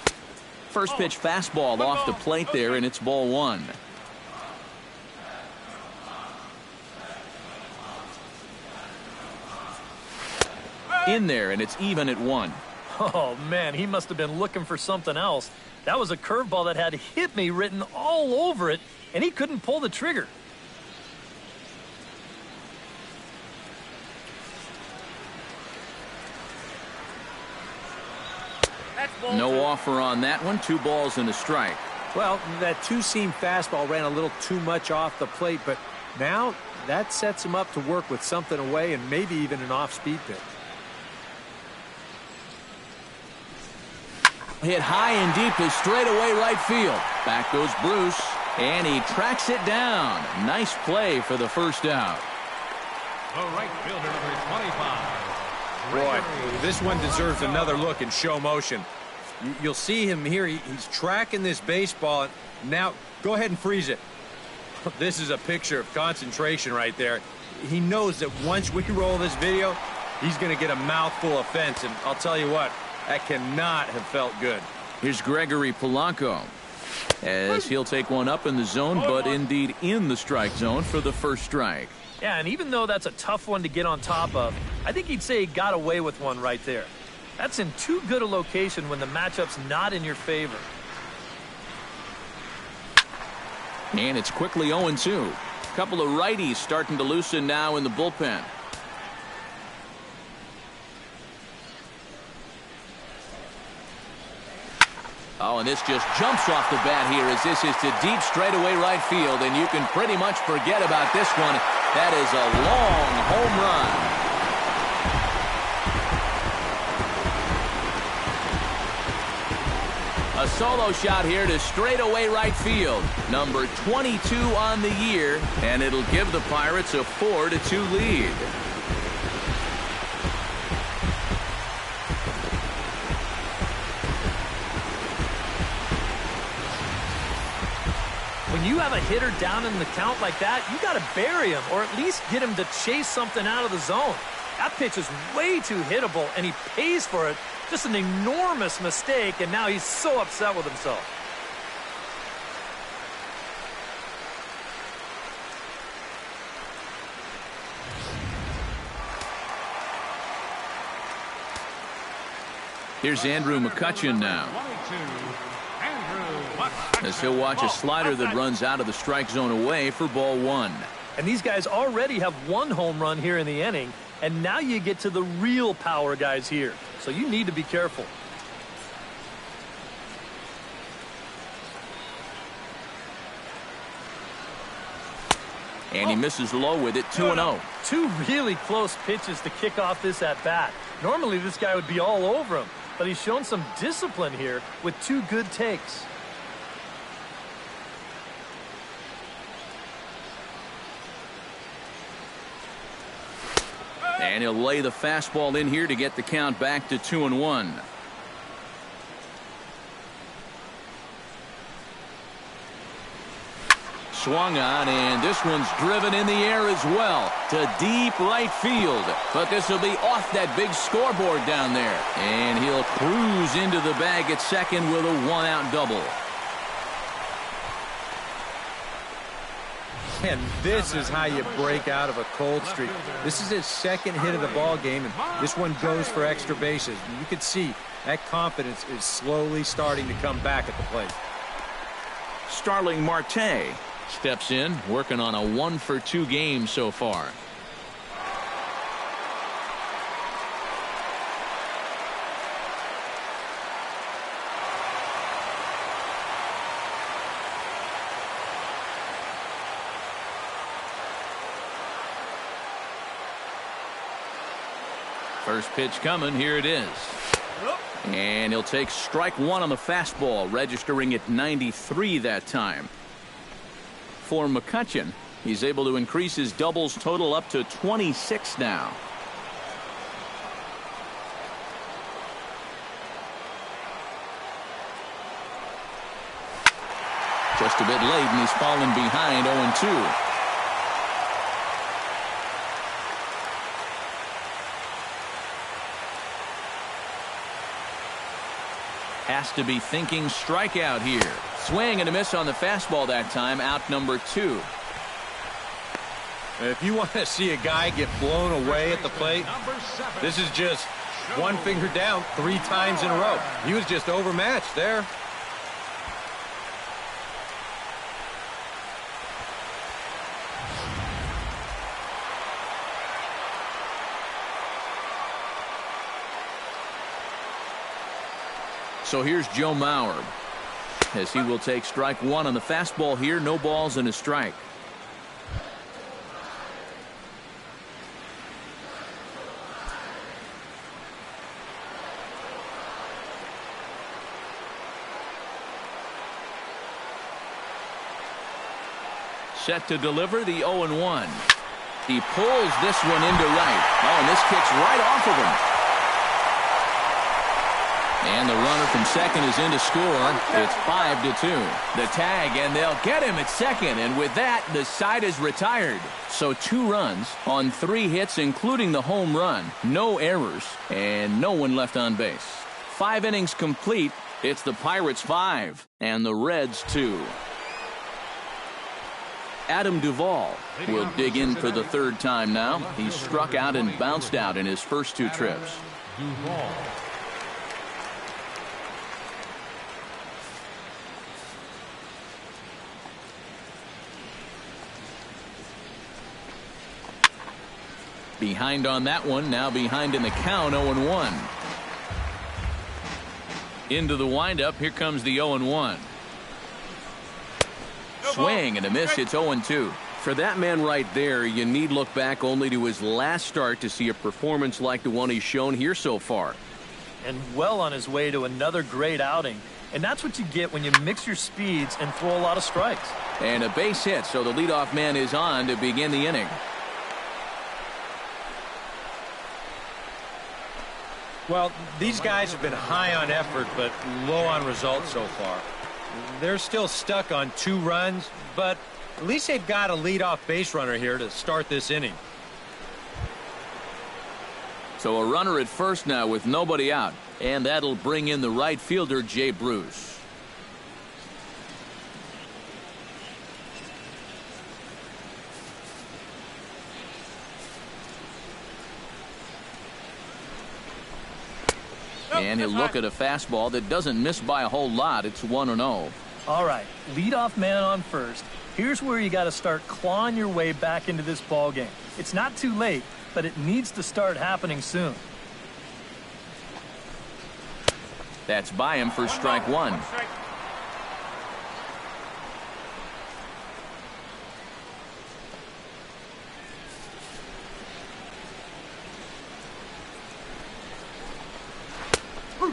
First pitch fastball off the plate there, and it's ball 1. In there, and it's even at 1. Oh, man, he must have been looking for something else. That was a curveball that had "hit me" written all over it, and he couldn't pull the trigger. No offer on that one. 2 balls and a strike. Well, that two-seam fastball ran a little too much off the plate, but now that sets him up to work with something away and maybe even an off-speed pitch. Hit high and deep to straightaway right field. Back goes Bruce, and he tracks it down. Nice play for the first out. The right fielder, number 25. Boy, this one deserves another look in show motion. You'll see him here. He's tracking this baseball. Now, go ahead and freeze it. This is a picture of concentration right there. He knows that once we roll this video, he's going to get a mouthful of fence, and I'll tell you what, that cannot have felt good. Here's Gregory Polanco, as he'll take one up in the zone, but indeed in the strike zone for the first strike. Yeah, and even though that's a tough one to get on top of, I think he'd say he got away with one right there. That's in too good a location when the matchup's not in your favor. And it's quickly 0-2. A couple of righties starting to loosen now in the bullpen. Oh, and this just jumps off the bat here as this is to deep straightaway right field, and you can pretty much forget about this one. That is a long home run. A solo shot here to straightaway right field. Number 22 on the year, and it'll give the Pirates a 4-2 lead. When you have a hitter down in the count like that, you got to bury him or at least get him to chase something out of the zone. That pitch is way too hittable, and he pays for it. Just an enormous mistake, and now he's so upset with himself. Here's Andrew McCutchen now, as he'll watch a slider that runs out of the strike zone away for ball one. And these guys already have one home run here in the inning, and now you get to the real power guys here. So you need to be careful. And he misses low with it, 2-0. Two really close pitches to kick off this at-bat. Normally this guy would be all over him, but he's shown some discipline here with two good takes. And he'll lay the fastball in here to get the count back to 2-1. Swung on, and this one's driven in the air as well to deep right field. But this will be off that big scoreboard down there. And he'll cruise into the bag at second with a one-out double. And this is how you break out of a cold streak. This is his second hit of the ball game, and this one goes for extra bases. And you can see that confidence is slowly starting to come back at the plate. Starling Marte steps in, working on a 1-for-2 game so far. First pitch coming. Here it is. And he'll take strike one on the fastball, registering at 93 that time. For McCutchen, he's able to increase his doubles total up to 26 now. Just a bit late, and he's fallen behind 0-2. Has to be thinking strikeout here. Swing and a miss on the fastball that time. Out number 2. If you want to see a guy get blown away at the plate, this is just one finger down 3 times in a row. He was just overmatched there. So here's Joe Mauer, as he will take strike one on the fastball here. No balls and a strike. Set to deliver the 0-1. He pulls this one into right. Oh, and this kicks right off of him. And the runner from second is in to score. It's 5-2. The tag, and they'll get him at second. And with that, the side is retired. So 2 runs on 3 hits, including the home run. No errors, and no one left on base. 5 innings complete. It's the Pirates 5 and the Reds 2. Adam Duvall will dig in for the 3rd time now. He struck out and bounced out in his first 2 trips. Duvall. Behind on that one, now behind in the count, 0-1. Into the windup, here comes the 0-1. Swing and a miss, it's 0-2. For that man right there, you need look back only to his last start to see a performance like the one he's shown here so far. And well on his way to another great outing. And that's what you get when you mix your speeds and throw a lot of strikes. And a base hit, so the leadoff man is on to begin the inning. Well, these guys have been high on effort, but low on results so far. They're still stuck on 2 runs, but at least they've got a leadoff base runner here to start this inning. So a runner at first now with nobody out, and that'll bring in the right fielder, Jay Bruce. And he'll look at a fastball that doesn't miss by a whole lot. It's 1-0. All right, leadoff man on first. Here's where you got to start clawing your way back into this ball game. It's not too late, but it needs to start happening soon. That's by him for strike 1.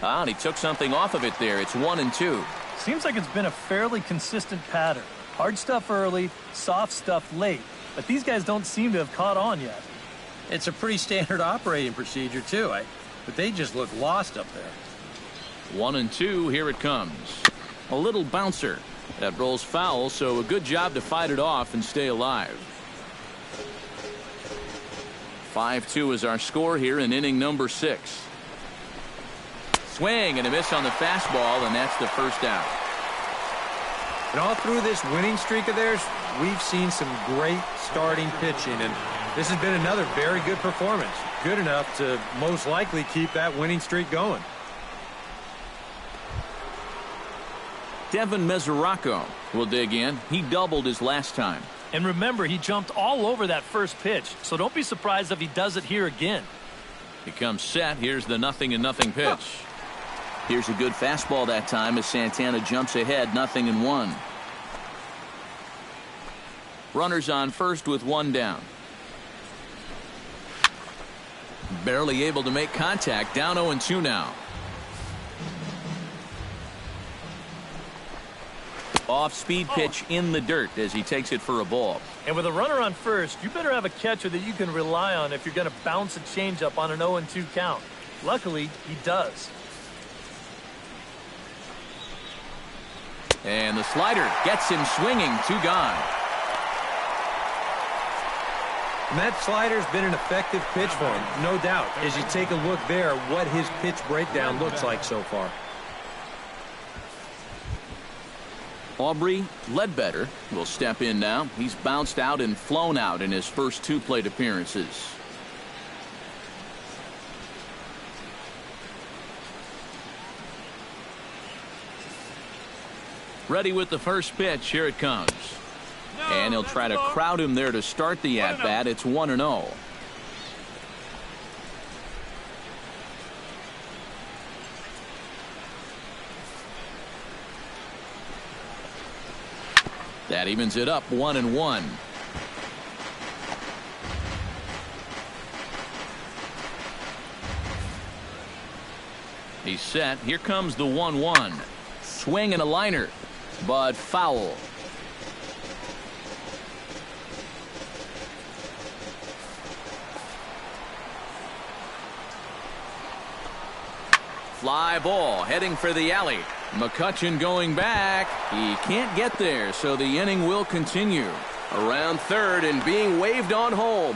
And he took something off of it there. It's 1-2. Seems like it's been a fairly consistent pattern. Hard stuff early, soft stuff late. But these guys don't seem to have caught on yet. It's a pretty standard operating procedure, too. But they just look lost up there. 1-2. Here it comes. A little bouncer. That rolls foul, so a good job to fight it off and stay alive. 5-2 is our score here in inning number 6. Swing and a miss on the fastball, and that's the first out. And all through this winning streak of theirs, we've seen some great starting pitching, and this has been another very good performance. Good enough to most likely keep that winning streak going. Devin Mesoraco will dig in. He doubled his last time. And remember, he jumped all over that first pitch, so don't be surprised if he does it here again. He comes set. Here's the 0-0 pitch. Here's a good fastball that time as Santana jumps ahead, 0-1. Runners on first with 1 down. Barely able to make contact, down 0-2 now. Off-speed pitch in the dirt as he takes it for a ball. And with a runner on first, you better have a catcher that you can rely on if you're going to bounce a changeup on an 0-2 count. Luckily, he does. And the slider gets him swinging, 2 gone. And that slider's been an effective pitch for him, no doubt. As you take a look there, what his pitch breakdown looks like so far. Aubrey Ledbetter will step in now. He's bounced out and flown out in his first 2 plate appearances. Ready with the first pitch. Here it comes. And he'll try to crowd him there to start the at-bat. It's 1-0. That evens it up, 1-1. He's set. Here comes the 1-1. Swing and a liner, but foul. fly ball heading for the alley. McCutchen going back. He can't get there, so the inning will continue. Around third and being waved on home.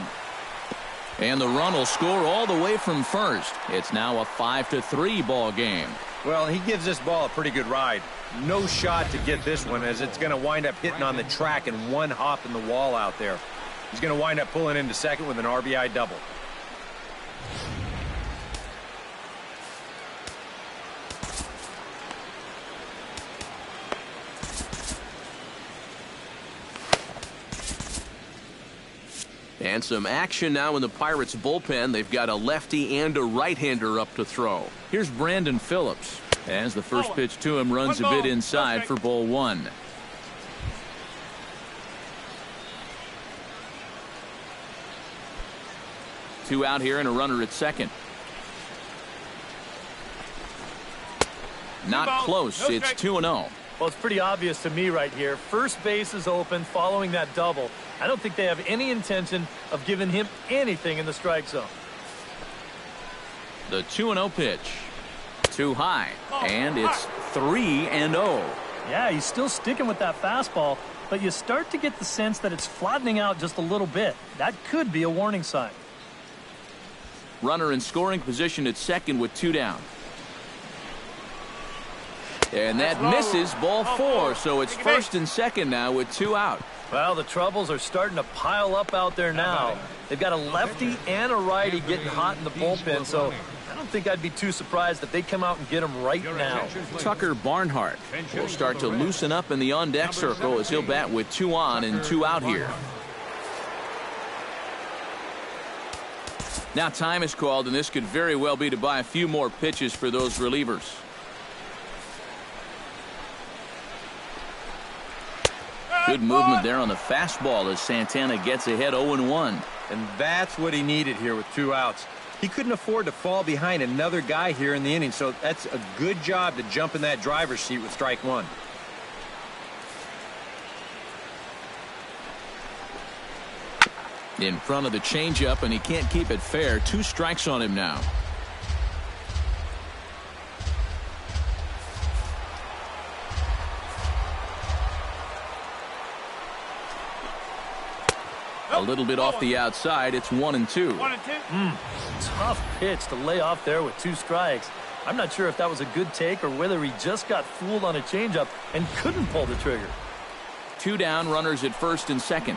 And the run will score all the way from first. It's now a 5-3 ball game. Well, he gives this ball a pretty good ride. No shot to get this one, as it's going to wind up hitting on the track and one hop in the wall out there. He's going to wind up pulling into second with an RBI double. And some action now in the Pirates bullpen. They've got a lefty and a right-hander up to throw. Here's Brandon Phillips. As the first pitch to him runs a bit inside for ball one. Two out here and a runner at second. Not close. It's 2-0. Well, it's pretty obvious to me right here. First base is open following that double. I don't think they have any intention of giving him anything in the strike zone. The 2-0 pitch. Too high. And it's 3-0. Yeah, he's still sticking with that fastball, but you start to get the sense that it's flattening out just a little bit. That could be a warning sign. Runner in scoring position at second with two down. And that misses ball four, so it's first and second now with two out. Well, the troubles are starting to pile up out there now. They've got a lefty and a righty getting hot in the bullpen, so I don't think I'd be too surprised if they come out and get him right now. Tucker Barnhart will start to loosen up in the on-deck circle as he'll bat with two on and two out here. Now time is called, and this could very well be to buy a few more pitches for those relievers. Good movement there on the fastball as Santana gets ahead 0-1. And that's what he needed here with two outs. He couldn't afford to fall behind another guy here in the inning, so that's a good job to jump in that driver's seat with strike one. In front of the changeup, and he can't keep it fair. Two strikes on him now. A little bit off the outside. It's 1-2. Tough pitch to lay off there with two strikes. I'm not sure if that was a good take or whether he just got fooled on a changeup and couldn't pull the trigger. Two down, runners at first and second.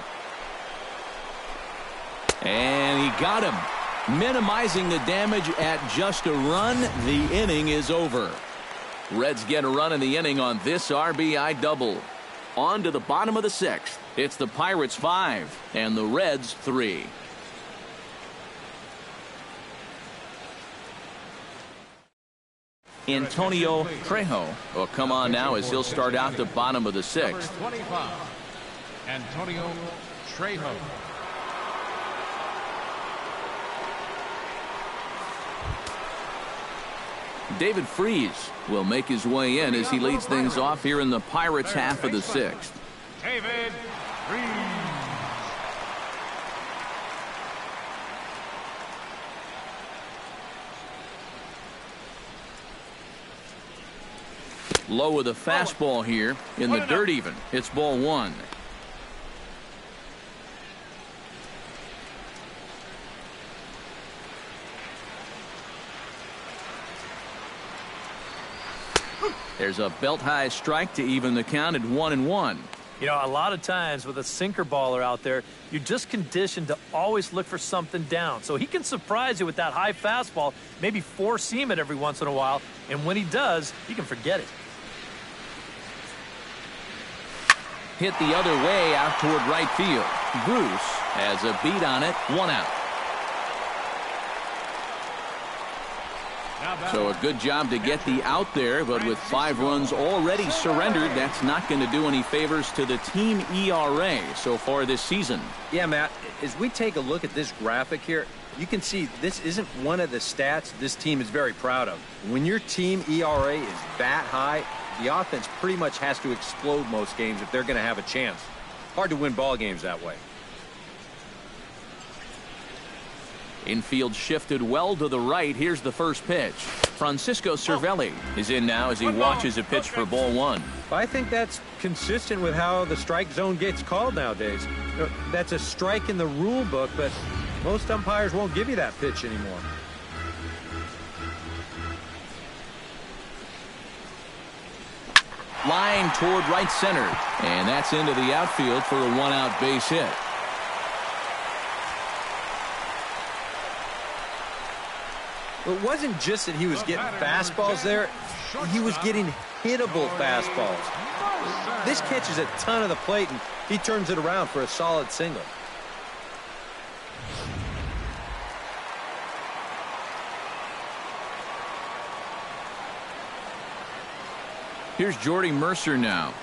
And he got him. Minimizing the damage at just a run. The inning is over. Reds get a run in the inning on this RBI double. On to the bottom of the sixth. It's the Pirates 5 and the Reds 3. Antonio Trejo will come on now as he'll start out the bottom of the sixth. 25, Antonio Trejo. David Freese will make his way in as he leads things off here in the Pirates half of the sixth. David Freese. Low with a fastball here in the dirt even. It's ball one. There's a belt-high strike to even the count at 1-1. You know, a lot of times with a sinker baller out there, you're just conditioned to always look for something down. So he can surprise you with that high fastball, maybe four-seam it every once in a while, and when he does, you can forget it. Hit the other way out toward right field. Bruce has a beat on it, one out. So a good job to get the out there, but with 5 runs already surrendered, that's not going to do any favors to the team ERA so far this season. Yeah, Matt, as we take a look at this graphic here, you can see this isn't one of the stats this team is very proud of. When your team ERA is that high, the offense pretty much has to explode most games if they're going to have a chance. Hard to win ball games that way. Infield shifted well to the right. Here's the first pitch. Francisco Cervelli is in now as he watches a pitch for ball one. I think that's consistent with how the strike zone gets called nowadays. That's a strike in the rule book, but most umpires won't give you that pitch anymore. Line toward right center, and that's into the outfield for a one-out base hit. It wasn't just that he was getting fastballs there. He was getting hittable fastballs. This catches a ton of the plate, and he turns it around for a solid single. Here's Jordy Mercer now.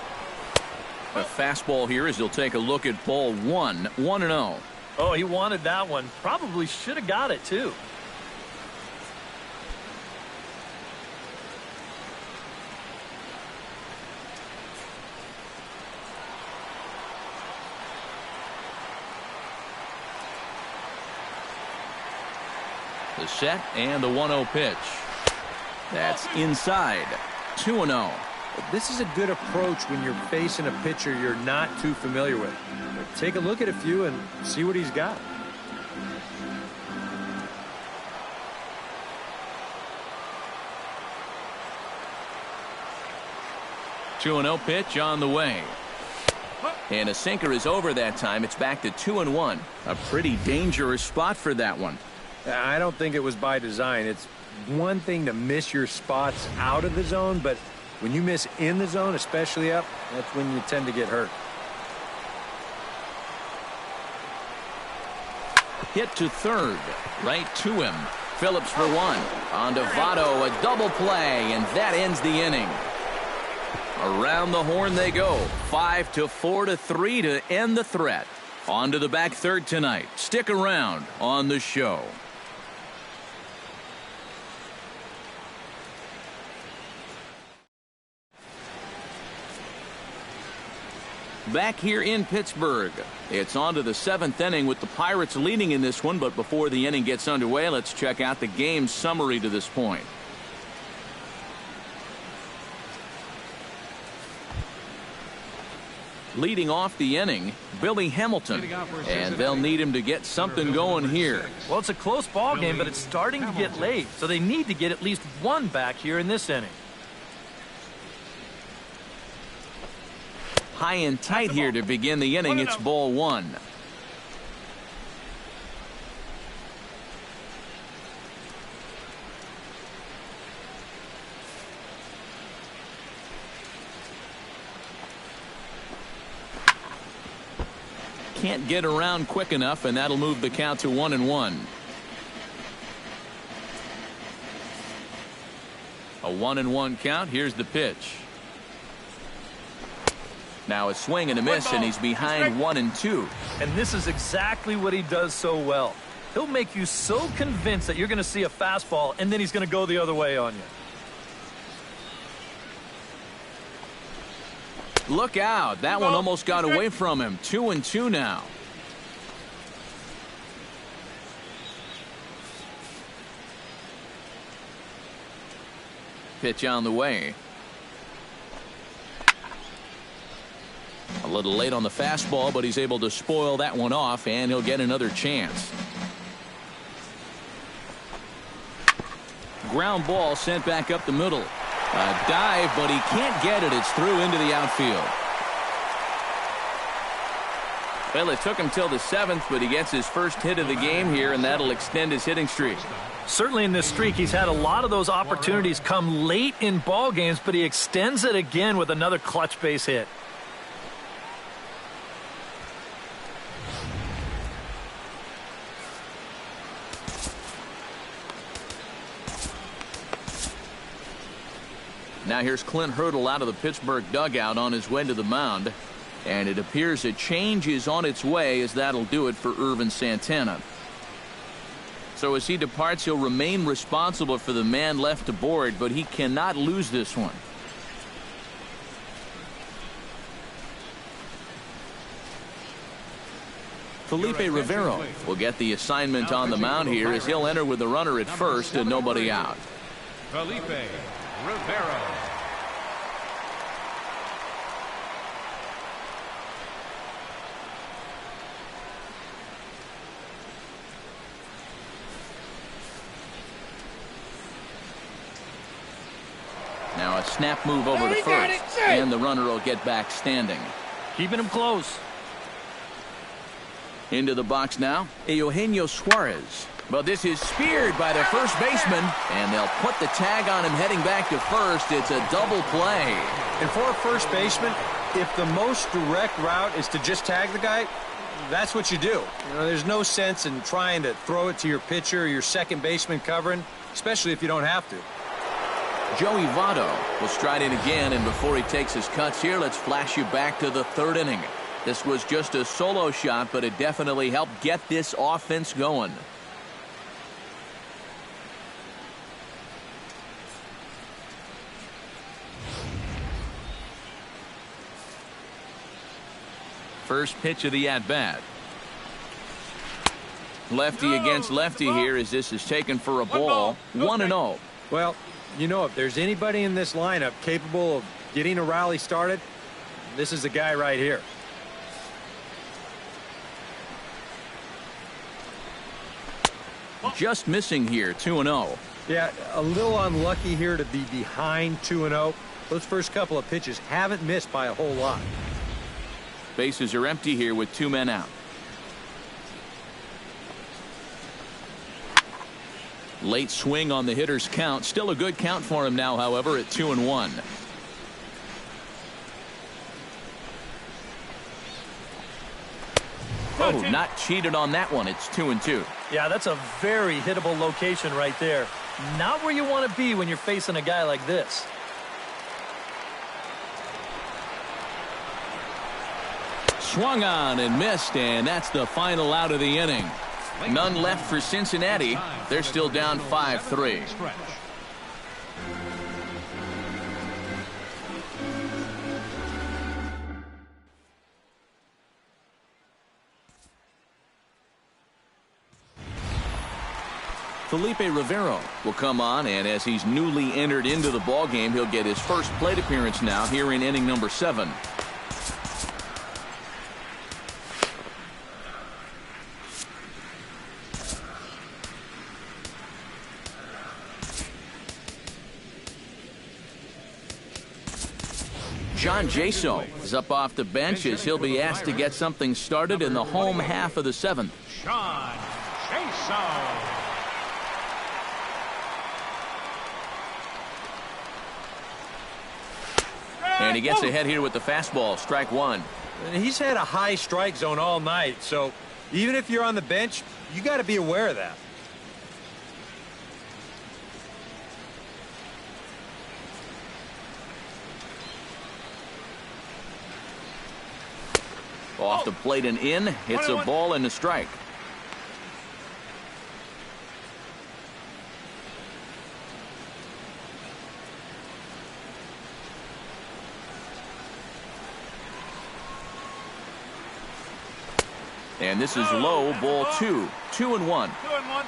A fastball here as he'll take a look at ball one. 1-0. Oh, he wanted that one. Probably should have got it, too. The set and the 1-0 pitch. That's inside. 2-0. This is a good approach when you're facing a pitcher you're not too familiar with. Take a look at a few and see what he's got. Two 2-0 pitch on the way. And a sinker is over that time. It's back to 2-1. A pretty dangerous spot for that one. I don't think it was by design. It's one thing to miss your spots out of the zone, but when you miss in the zone, especially up, that's when you tend to get hurt. Hit to third. Right to him. Phillips for one. On to Votto, a double play, and that ends the inning. Around the horn they go. 5-4-3 to end the threat. On to the back third tonight. Stick around on the show. Back here in Pittsburgh, it's on to the seventh inning with the Pirates leading in this one, but before the inning gets underway, let's check out the game summary to this point. Leading off the inning, Billy Hamilton, and they'll need him to get something going here. Well, it's a close ball game, but it's starting to get late, so they need to get at least one back here in this inning. High and tight here to begin the inning. It's ball one. Can't get around quick enough, and that'll move the count to 1-1. A 1-1 count. Here's the pitch. Now a swing and a miss, and he's behind 1-2. And this is exactly what he does so well. He'll make you so convinced that you're going to see a fastball, and then he's going to go the other way on you. Look out. That one almost got away from him. 2-2 now. Pitch on the way. A little late on the fastball, but he's able to spoil that one off, and he'll get another chance. Ground ball sent back up the middle. A dive, but he can't get it. It's through into the outfield. Well, it took him till the seventh, but he gets his first hit of the game here, and that'll extend his hitting streak. Certainly in this streak, he's had a lot of those opportunities come late in ball games, but he extends it again with another clutch base hit. Now here's Clint Hurdle out of the Pittsburgh dugout on his way to the mound. And it appears a change is on its way, as that'll do it for Irvin Santana. So as he departs, he'll remain responsible for the man left aboard, but he cannot lose this one. Felipe Rivero will get the assignment on the mound here as he'll enter with the runner at first and nobody out. Felipe Rivero. Now a snap move over to first, and the runner will get back standing. Keeping him close. Into the box now, Eugenio Suarez. But this is speared by the first baseman, and they'll put the tag on him heading back to first. It's a double play. And for a first baseman, if the most direct route is to just tag the guy, that's what you do. There's no sense in trying to throw it to your pitcher or your second baseman covering, especially if you don't have to. Joey Votto will stride in again, and before he takes his cuts here, let's flash you back to the third inning. This was just a solo shot, but it definitely helped get this offense going. First pitch of the at-bat. Lefty against lefty here as this is taken for a ball. 1-0. Well, if there's anybody in this lineup capable of getting a rally started, this is the guy right here. Just missing here, 2-0. Yeah, a little unlucky here to be behind 2-0. Those first couple of pitches haven't missed by a whole lot. Bases are empty here with 2 men out. Late swing on the hitter's count. Still a good count for him now, however, at 2-1. Oh, not cheated on that one. It's 2-2. Yeah, that's a very hittable location right there. Not where you want to be when you're facing a guy like this. Swung on and missed, and that's the final out of the inning. None left for Cincinnati. They're still down 5-3. Felipe Rivero will come on, and as he's newly entered into the ballgame, he'll get his first plate appearance now here in inning number 7. John Jaso is up off the bench as he'll be asked to get something started in the home half of the 7th. John Jaso. And he gets ahead here with the fastball, strike 1. And he's had a high strike zone all night, so even if you're on the bench, you got to be aware of that. Off the plate and in, hits a ball and a strike. And this is low, ball 2. 2-1. 2-1.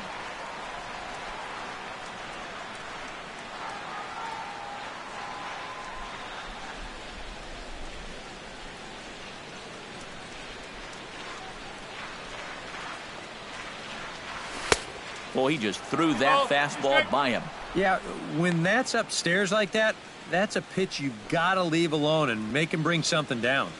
Well, he just threw that fastball by him. Yeah, when that's upstairs like that, that's a pitch you got to leave alone and make him bring something down.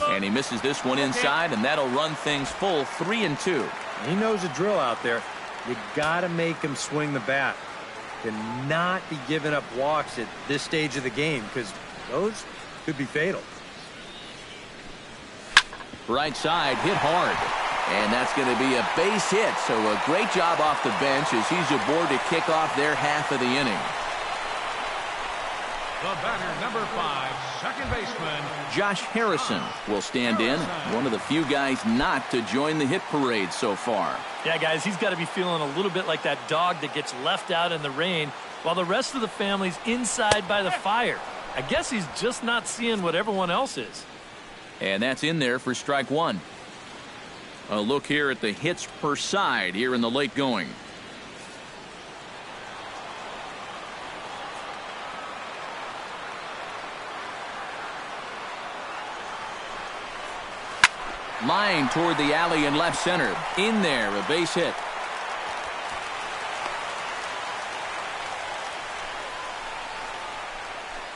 And he misses this one inside, and that'll run things full 3-2. He knows the drill out there. You got to make him swing the bat. Cannot be giving up walks at this stage of the game because those could be fatal. Right side, hit hard. And that's going to be a base hit. So a great job off the bench as he's aboard to kick off their half of the inning. The batter, number 5, second baseman Josh Harrison will stand in. One of the few guys not to join the hit parade so far. Yeah, guys, he's got to be feeling a little bit like that dog that gets left out in the rain while the rest of the family's inside by the fire. I guess he's just not seeing what everyone else is. And that's in there for strike one. A look here at the hits per side here in the late going. Line toward the alley in left center. In there, a base hit.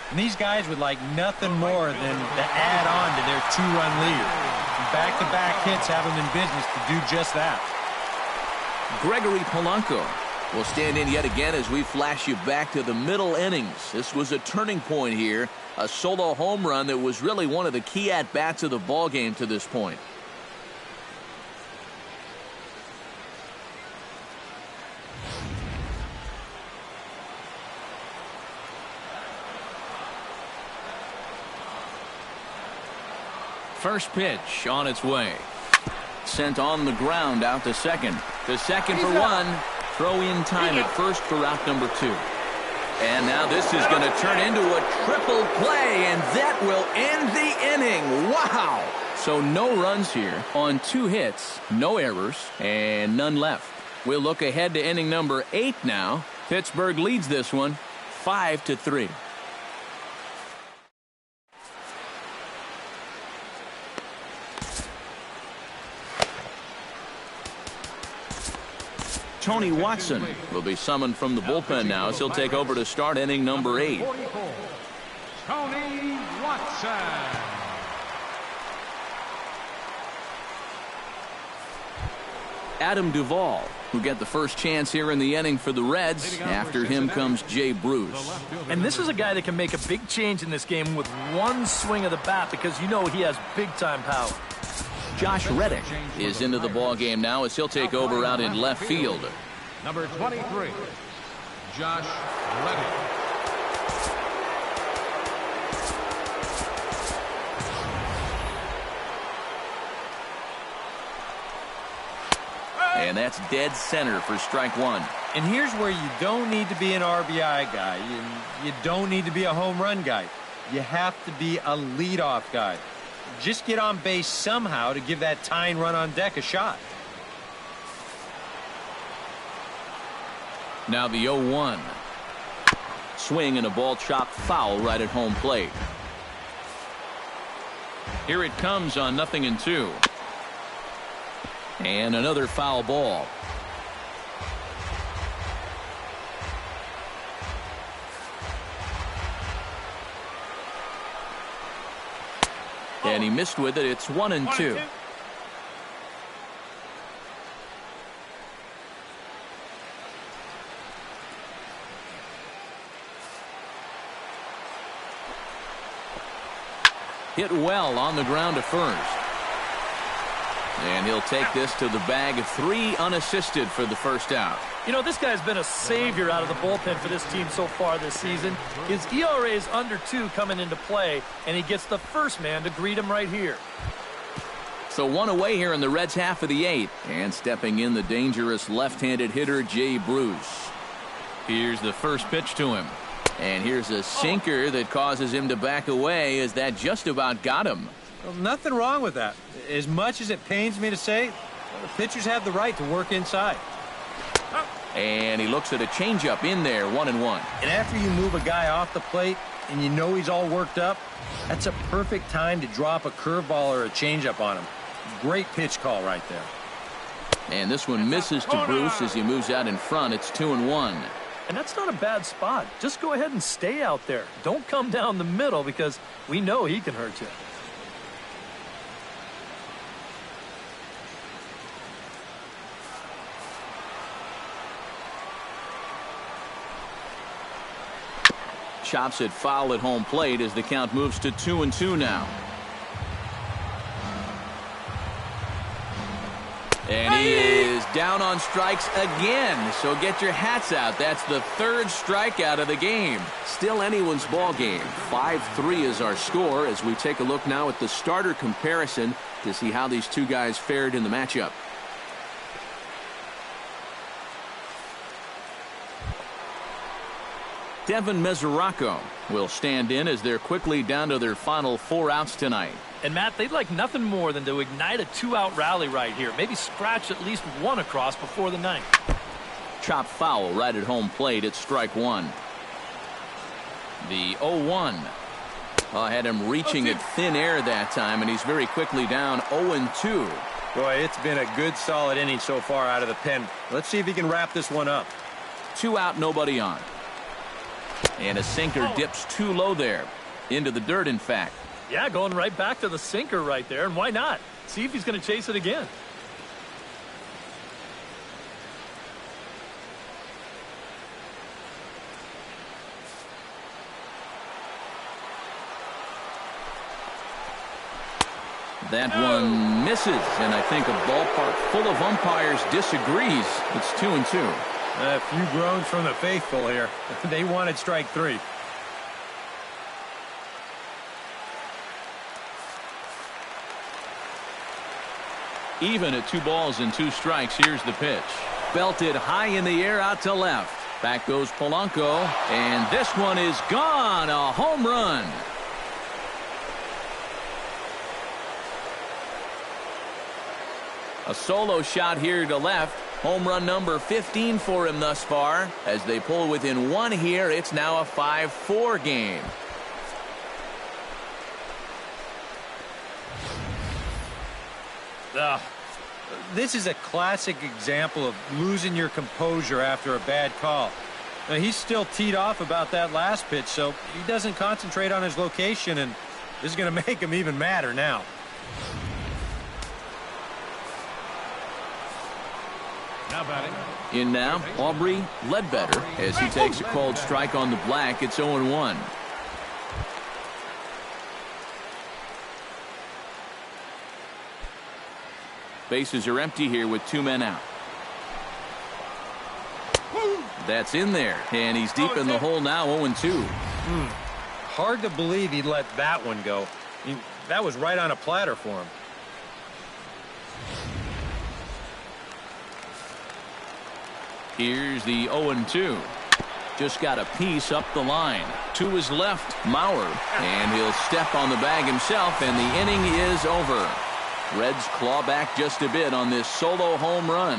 And these guys would like nothing more than to add on to their two-run lead. Back-to-back hits have them in business to do just that. Gregory Polanco will stand in yet again as we flash you back to the middle innings. This was a turning point here. A solo home run that was really one of the key at-bats of the ballgame to this point. First pitch on its way. Sent on the ground out to second. To second for one. Throw in time at first for out number two. And now this is going to turn into a triple play, and that will end the inning. Wow! So no runs here on 2 hits, no errors, and none left. We'll look ahead to inning number 8 now. Pittsburgh leads this one 5-3. Tony Watson will be summoned from the bullpen now as he'll take over to start inning number 8. Tony Watson. Adam Duvall, who get the first chance here in the inning for the Reds. After him comes Jay Bruce. And this is a guy that can make a big change in this game with one swing of the bat because you know he has big-time power. Josh Reddick is into the ball game now as he'll take over out in left field. Number 23, Josh Reddick. And that's dead center for strike one. And here's where you don't need to be an RBI guy. You don't need to be a home run guy. You have to be a leadoff guy. Just get on base somehow to give that tying run on deck a shot. Now the 0-1. Swing and a ball chopped foul right at home plate. Here it comes on 0-2. And another foul ball. And he missed with it. It's 1-2. Hit well on the ground to first. And he'll take this to the bag. 3 unassisted for the first out. You know, this guy's been a savior out of the bullpen for this team so far this season. His ERA is under 2 coming into play, and he gets the first man to greet him right here. So 1 away here in the Reds' half of the 8th. And stepping in the dangerous left-handed hitter, Jay Bruce. Here's the first pitch to him. And here's a sinker that causes him to back away as that just about got him. Well, nothing wrong with that. As much as it pains me to say, the pitchers have the right to work inside. And he looks at a changeup in there, 1-1. And after you move a guy off the plate and you know he's all worked up, that's a perfect time to drop a curveball or a changeup on him. Great pitch call right there. And this one misses to Bruce as he moves out in front. It's 2-1. And that's not a bad spot. Just go ahead and stay out there. Don't come down the middle because we know he can hurt you. Chops it foul at home plate as the count moves to 2-2 now. And he is down on strikes again. So get your hats out. That's the 3rd strikeout of the game. Still anyone's ball game. 5-3 is our score as we take a look now at the starter comparison to see how these two guys fared in the matchup. Devin Mesoraco will stand in as they're quickly down to their final 4 outs tonight. And, Matt, they'd like nothing more than to ignite a 2-out rally right here. Maybe scratch at least one across before the 9th. Chop foul right at home plate. It's strike 1. The 0-1. Had him reaching at thin air that time, and he's very quickly down 0-2. Boy, it's been a good, solid inning so far out of the pen. Let's see if he can wrap this one up. 2 out, nobody on. And a sinker dips too low there. Into the dirt, in fact. Yeah, going right back to the sinker right there, and why not? See if he's going to chase it again. That one misses, and I think a ballpark full of umpires disagrees. It's 2-2. A few groans from the faithful here. They wanted strike 3. Even at 2 balls and 2 strikes. Here's the pitch. Belted high in the air out to left. Back goes Polanco, and this one is gone. A home run. A solo shot here to left. Home run number 15 for him thus far. As they pull within 1 here, it's now a 5-4 game. This is a classic example of losing your composure after a bad call. Now, he's still teed off about that last pitch, so he doesn't concentrate on his location, and this is going to make him even madder now. Now batting. In now, Aubrey Ledbetter as he takes a cold strike on the black. It's 0-1. Bases are empty here with 2 men out. That's in there, and he's deep in the hole now, 0-2. Hard to believe he let that one go. I mean, that was right on a platter for him. Here's the 0-2. Just got a piece up the line. To his left, Mauer. And he'll step on the bag himself, and the inning is over. Reds claw back just a bit on this solo home run.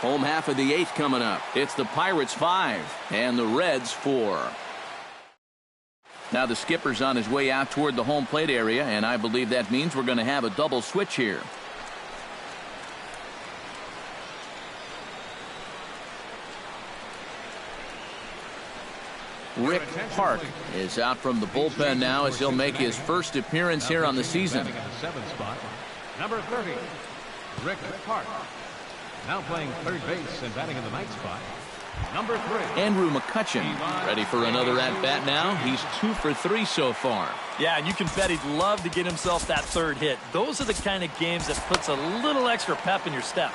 Home half of the 8th coming up. It's the Pirates 5 and the Reds 4. Now the skipper's on his way out toward the home plate area, and I believe that means we're going to have a double switch here. Rick Park is out from the bullpen now as he'll make his first appearance here on the season. Batting in the 7th spot. Number 30, Rick Park. Now playing third base and batting in the 9th spot. Number 3, Andrew McCutchen ready for another at-bat now. He's 2 for 3 so far. Yeah, and you can bet he'd love to get himself that 3rd hit. Those are the kind of games that puts a little extra pep in your step.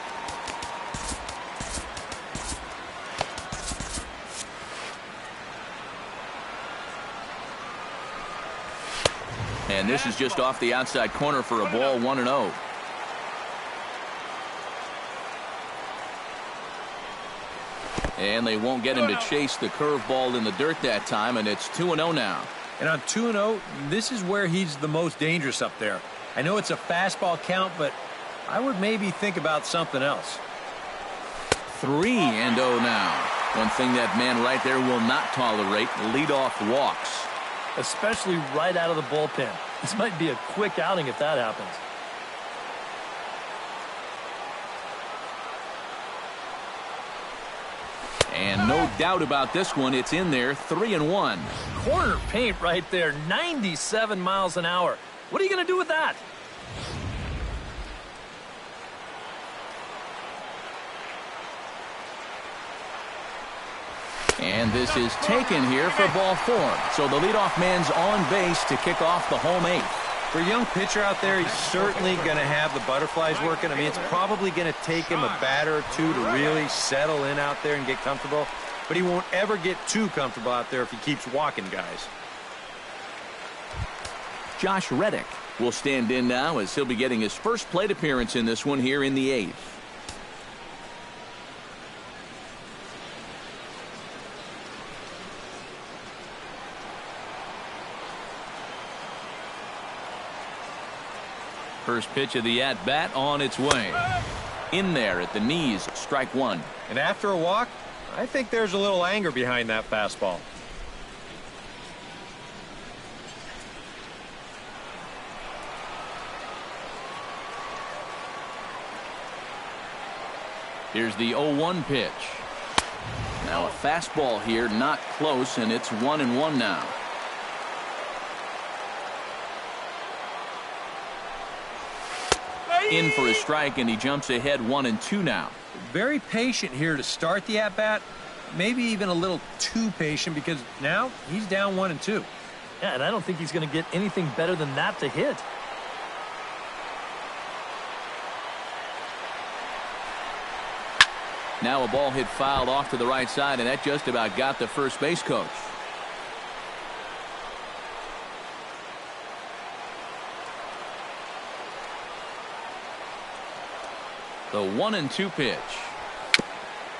And this is just off the outside corner for a ball, 1-0. And they won't get him to chase the curveball in the dirt that time, and it's 2-0 now. And on 2-0, this is where he's the most dangerous up there. I know it's a fastball count, but I would maybe think about something else. 3-0 now. One thing that man right there will not tolerate, leadoff walks. Especially right out of the bullpen. This might be a quick outing if that happens. And no doubt about this one, it's in there, 3-1. Corner paint right there, 97 miles an hour. What are you going to do with that? And this is taken here for ball 4. So the leadoff man's on base to kick off the home 8th. For a young pitcher out there, he's certainly going to have the butterflies working. I mean, it's probably going to take him a batter or 2 to really settle in out there and get comfortable. But he won't ever get too comfortable out there if he keeps walking guys. Josh Reddick will stand in now as he'll be getting his first plate appearance in this one here in the 8th. First pitch of the at-bat on its way. In there at the knees, strike one. And after a walk, I think there's a little anger behind that fastball. Here's the 0-1 pitch. Now a fastball here, not close, and it's 1-1 now. In for a strike, and he jumps ahead 1-2 now. Very patient here to start the at-bat. Maybe even a little too patient, because now he's down 1-2. Yeah, and I don't think he's going to get anything better than that to hit. Now a ball hit fouled off to the right side, and that just about got the first base coach. The 1-2 pitch.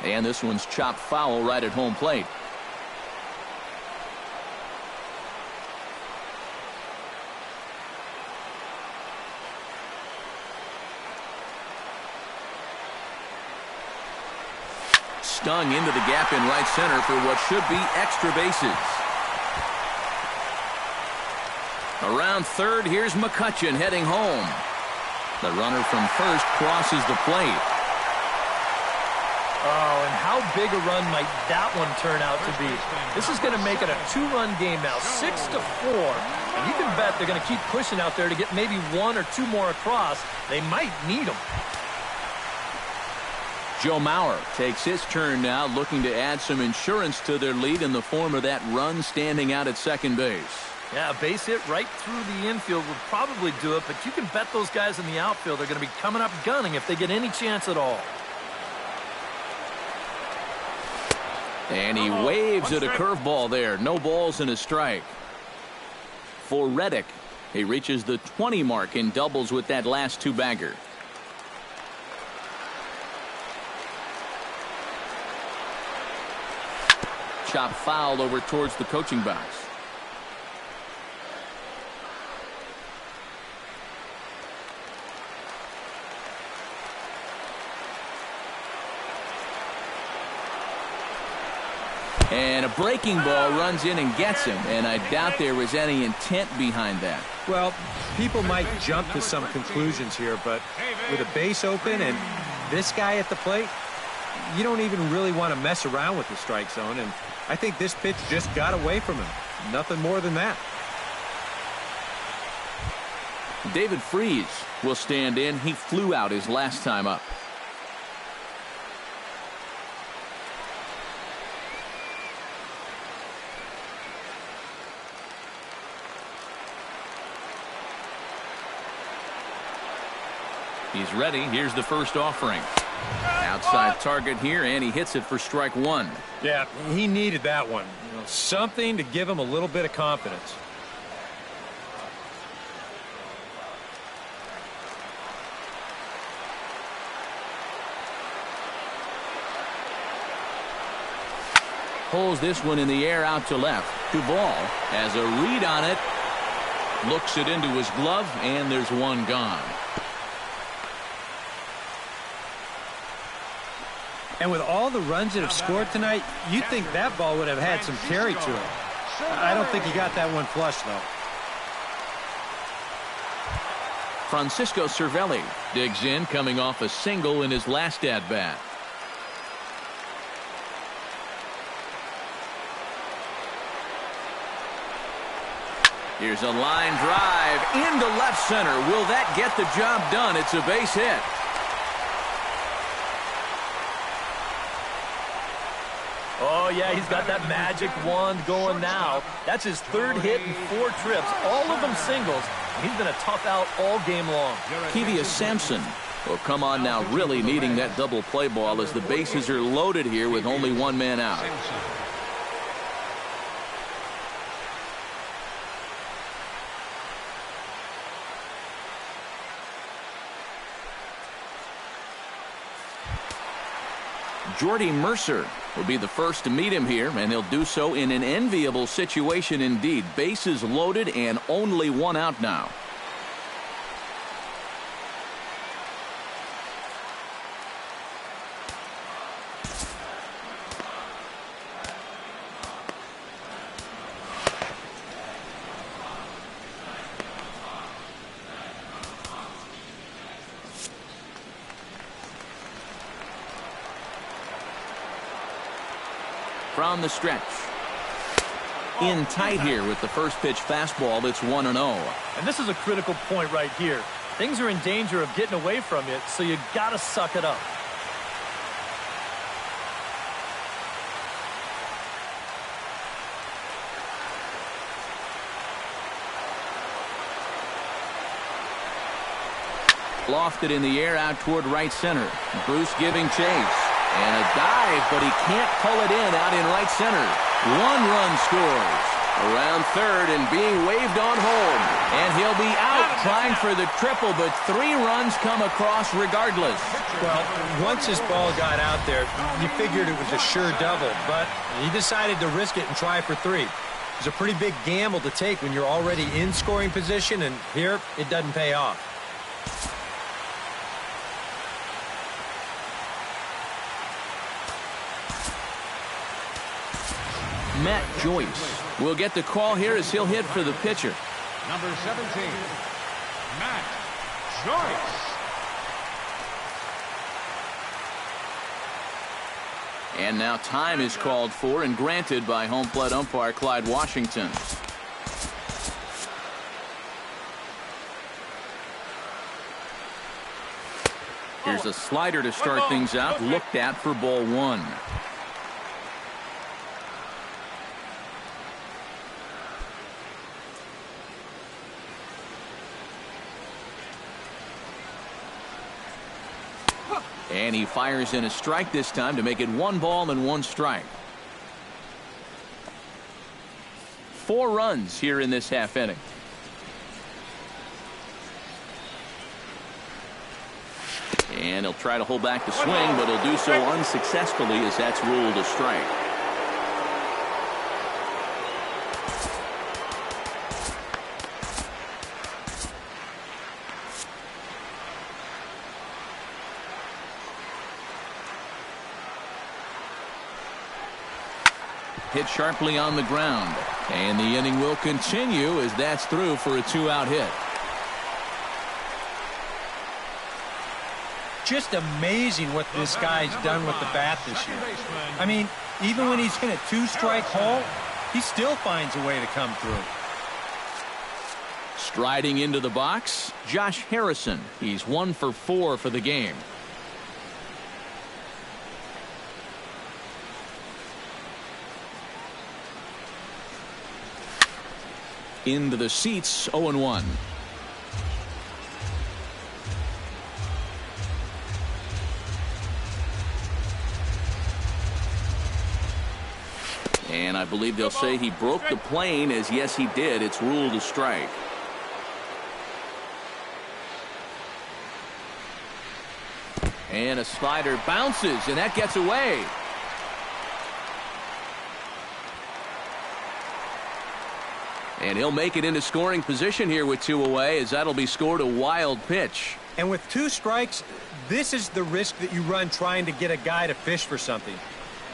And this one's chopped foul right at home plate. Stung into the gap in right center for what should be extra bases. Around third, here's McCutchen heading home. The runner from first crosses the plate. Oh, and how big a run might that one turn out to be? This is going to make it a two-run game now, 6-4. And you can bet they're going to keep pushing out there to get maybe one or two more across. They might need them. Joe Mauer takes his turn now, looking to add some insurance to their lead in the form of that run standing out at second base. Yeah, a base hit right through the infield would probably do it, but you can bet those guys in the outfield are going to be coming up gunning if they get any chance at all. And he waves at a curveball there. No balls and a strike. For Reddick, he reaches the 20 mark in doubles with that last two-bagger. Chop foul over towards the coaching box. And a breaking ball runs in and gets him, and I doubt there was any intent behind that. Well, people might jump to some conclusions here, but with a base open and this guy at the plate, you don't even really want to mess around with the strike zone, and I think this pitch just got away from him. Nothing more than that. David Freese will stand in. He flew out his last time up. He's ready. Here's the first offering. Outside target here, and he hits it for strike one. Yeah, he needed that one. You know, something to give him a little bit of confidence. Pulls this one in the air out to left. Duvall has a read on it. Looks it into his glove, and there's one gone. And with all the runs that have scored tonight, you'd think that ball would have had some carry to it. I don't think he got that one flush, though. Francisco Cervelli digs in, coming off a single in his last at-bat. Here's a line drive into left center. Will that get the job done? It's a base hit. Oh, yeah, he's got that magic wand going now. That's his third hit in 4 trips, all of them singles. He's been a tough out all game long. Kevius Sampson will come on now, really needing that double play ball as the bases are loaded here with only one man out. Jordy Mercer will be the first to meet him here, and he'll do so in an enviable situation indeed. Bases loaded and only one out now. from the stretch. In tight here with the first pitch fastball. That's 1-0. And this is a critical point right here. Things are in danger of getting away from you, so you got to suck it up. Lofted in the air out toward right center. Bruce giving chase. And a dive, but he can't pull it in out in right center. 1 run scores. Around third and being waved on home. And he'll be out trying for the triple, but 3 runs come across regardless. Well, once his ball got out there, you figured it was a sure double, but he decided to risk it and try for 3. It's a pretty big gamble to take when you're already in scoring position, and here it doesn't pay off. Matt Joyce will get the call here as he'll hit for the pitcher. Number 17, Matt Joyce. And now time is called for and granted by home plate umpire Clyde Washington. Here's a slider to start things out, looked at for ball 1. And he fires in a strike this time to make it 1 ball and 1 strike. 4 runs here in this half inning. And he'll try to hold back the swing, but he'll do so unsuccessfully as that's ruled a strike. Hit sharply on the ground. And the inning will continue as that's through for a 2-out hit. Just amazing what this guy's done with the bat this year. I mean, even when he's in a 2-strike hole, he still finds a way to come through. Striding into the box, Josh Harrison. He's 1 for 4 for the game. Into the seats, 0-1. And I believe they'll say he broke the plane, as yes he did. It's ruled a strike. And a slider bounces, and that gets away. And he'll make it into scoring position here with 2 away, as that'll be scored a wild pitch. And with 2 strikes, this is the risk that you run trying to get a guy to fish for something.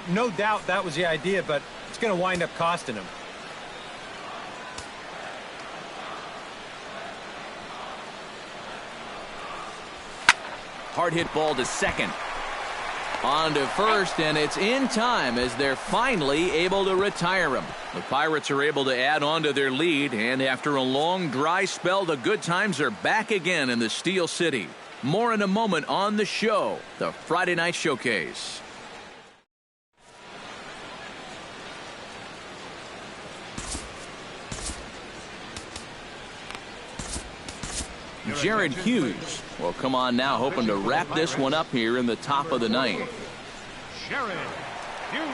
No doubt that was the idea, but it's going to wind up costing him. Hard hit ball to second. On to first, and it's in time as they're finally able to retire him. The Pirates are able to add on to their lead, and after a long dry spell, the good times are back again in the Steel City. More in a moment on the show, the Friday Night Showcase. Jared Hughes will come on now, hoping to wrap this one up here in the top of the 9th. Jared Hughes.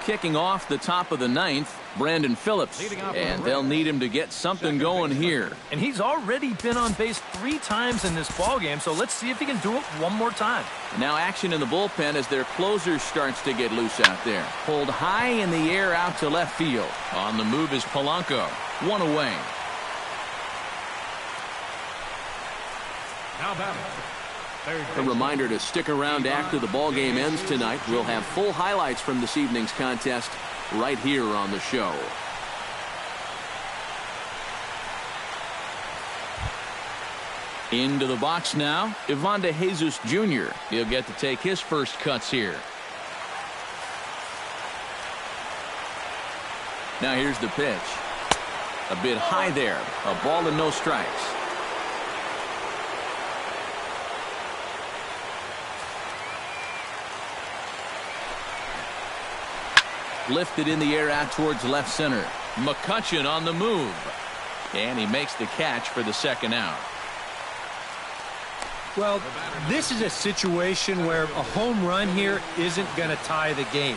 Kicking off the top of the 9th, Brandon Phillips, and they'll need him to get something going here. And he's already been on base 3 times in this ballgame, so let's see if he can do it one more time. Now action in the bullpen as their closer starts to get loose out there. Pulled high in the air out to left field. On the move is Polanco. 1 away. Now batting. A reminder to stick around after the ball game ends tonight. We'll have full highlights from this evening's contest right here on the show. Into the box now, Ivan De Jesus Jr. He'll get to take his first cuts here. Now here's the pitch. A bit high there. A ball and no strikes. Lifted in the air out towards left center. McCutchen on the move. And he makes the catch for the second out. Well, this is a situation where a home run here isn't going to tie the game.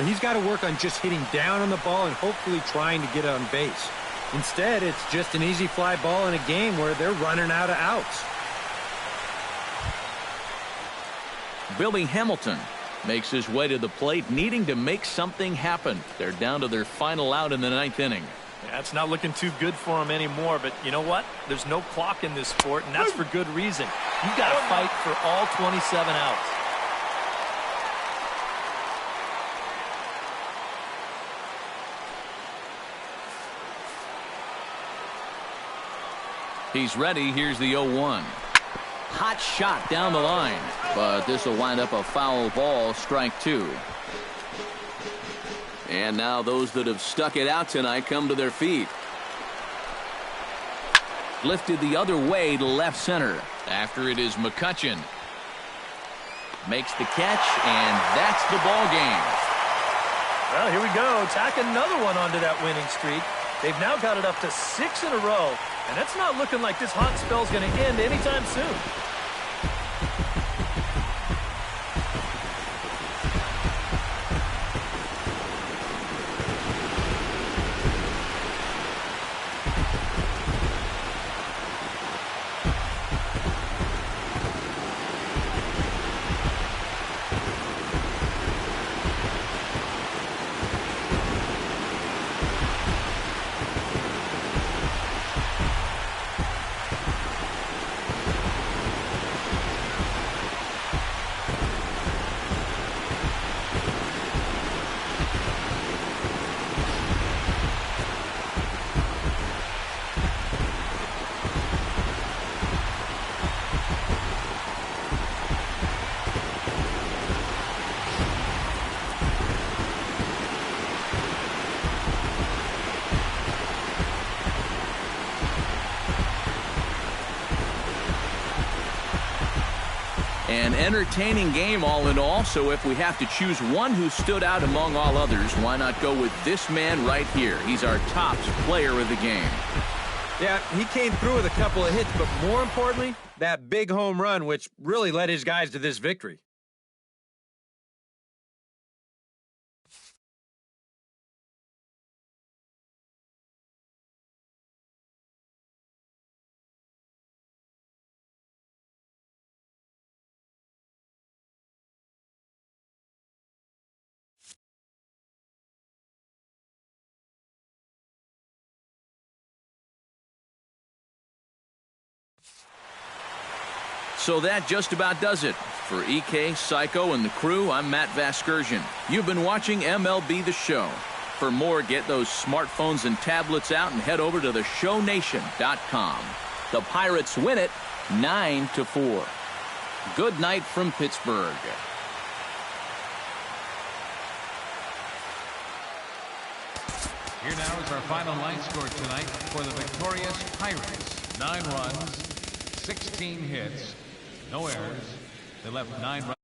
He's got to work on just hitting down on the ball and hopefully trying to get on base. Instead, it's just an easy fly ball in a game where they're running out of outs. Billy Hamilton makes his way to the plate, needing to make something happen. They're down to their final out in the ninth inning. Yeah, it's not looking too good for him anymore, but you know what? There's no clock in this sport, and that's for good reason. You've got to fight for all 27 outs. He's ready. Here's the 0-1. Hot shot down the line, but this will wind up a foul ball, strike two. And now those that have stuck it out tonight come to their feet. Lifted the other way to left center. After it is McCutchen. Makes the catch, and that's the ball game. Well, here we go. Tack another one onto that winning streak. They've now got it up to 6 in a row, and it's not looking like this hot spell's going to end anytime soon. An entertaining game all in all, so if we have to choose one who stood out among all others, why not go with this man right here? He's our top player of the game. Yeah, he came through with a couple of hits, but more importantly, that big home run, which really led his guys to this victory. So that just about does it. For EK, Psycho, and the crew, I'm Matt Vasgersian. You've been watching MLB The Show. For more, get those smartphones and tablets out and head over to theshownation.com. The Pirates win it 9-4. Good night from Pittsburgh. Here now is our final line score tonight for the victorious Pirates. 9 runs, 16 hits, no errors. They left 9 runs.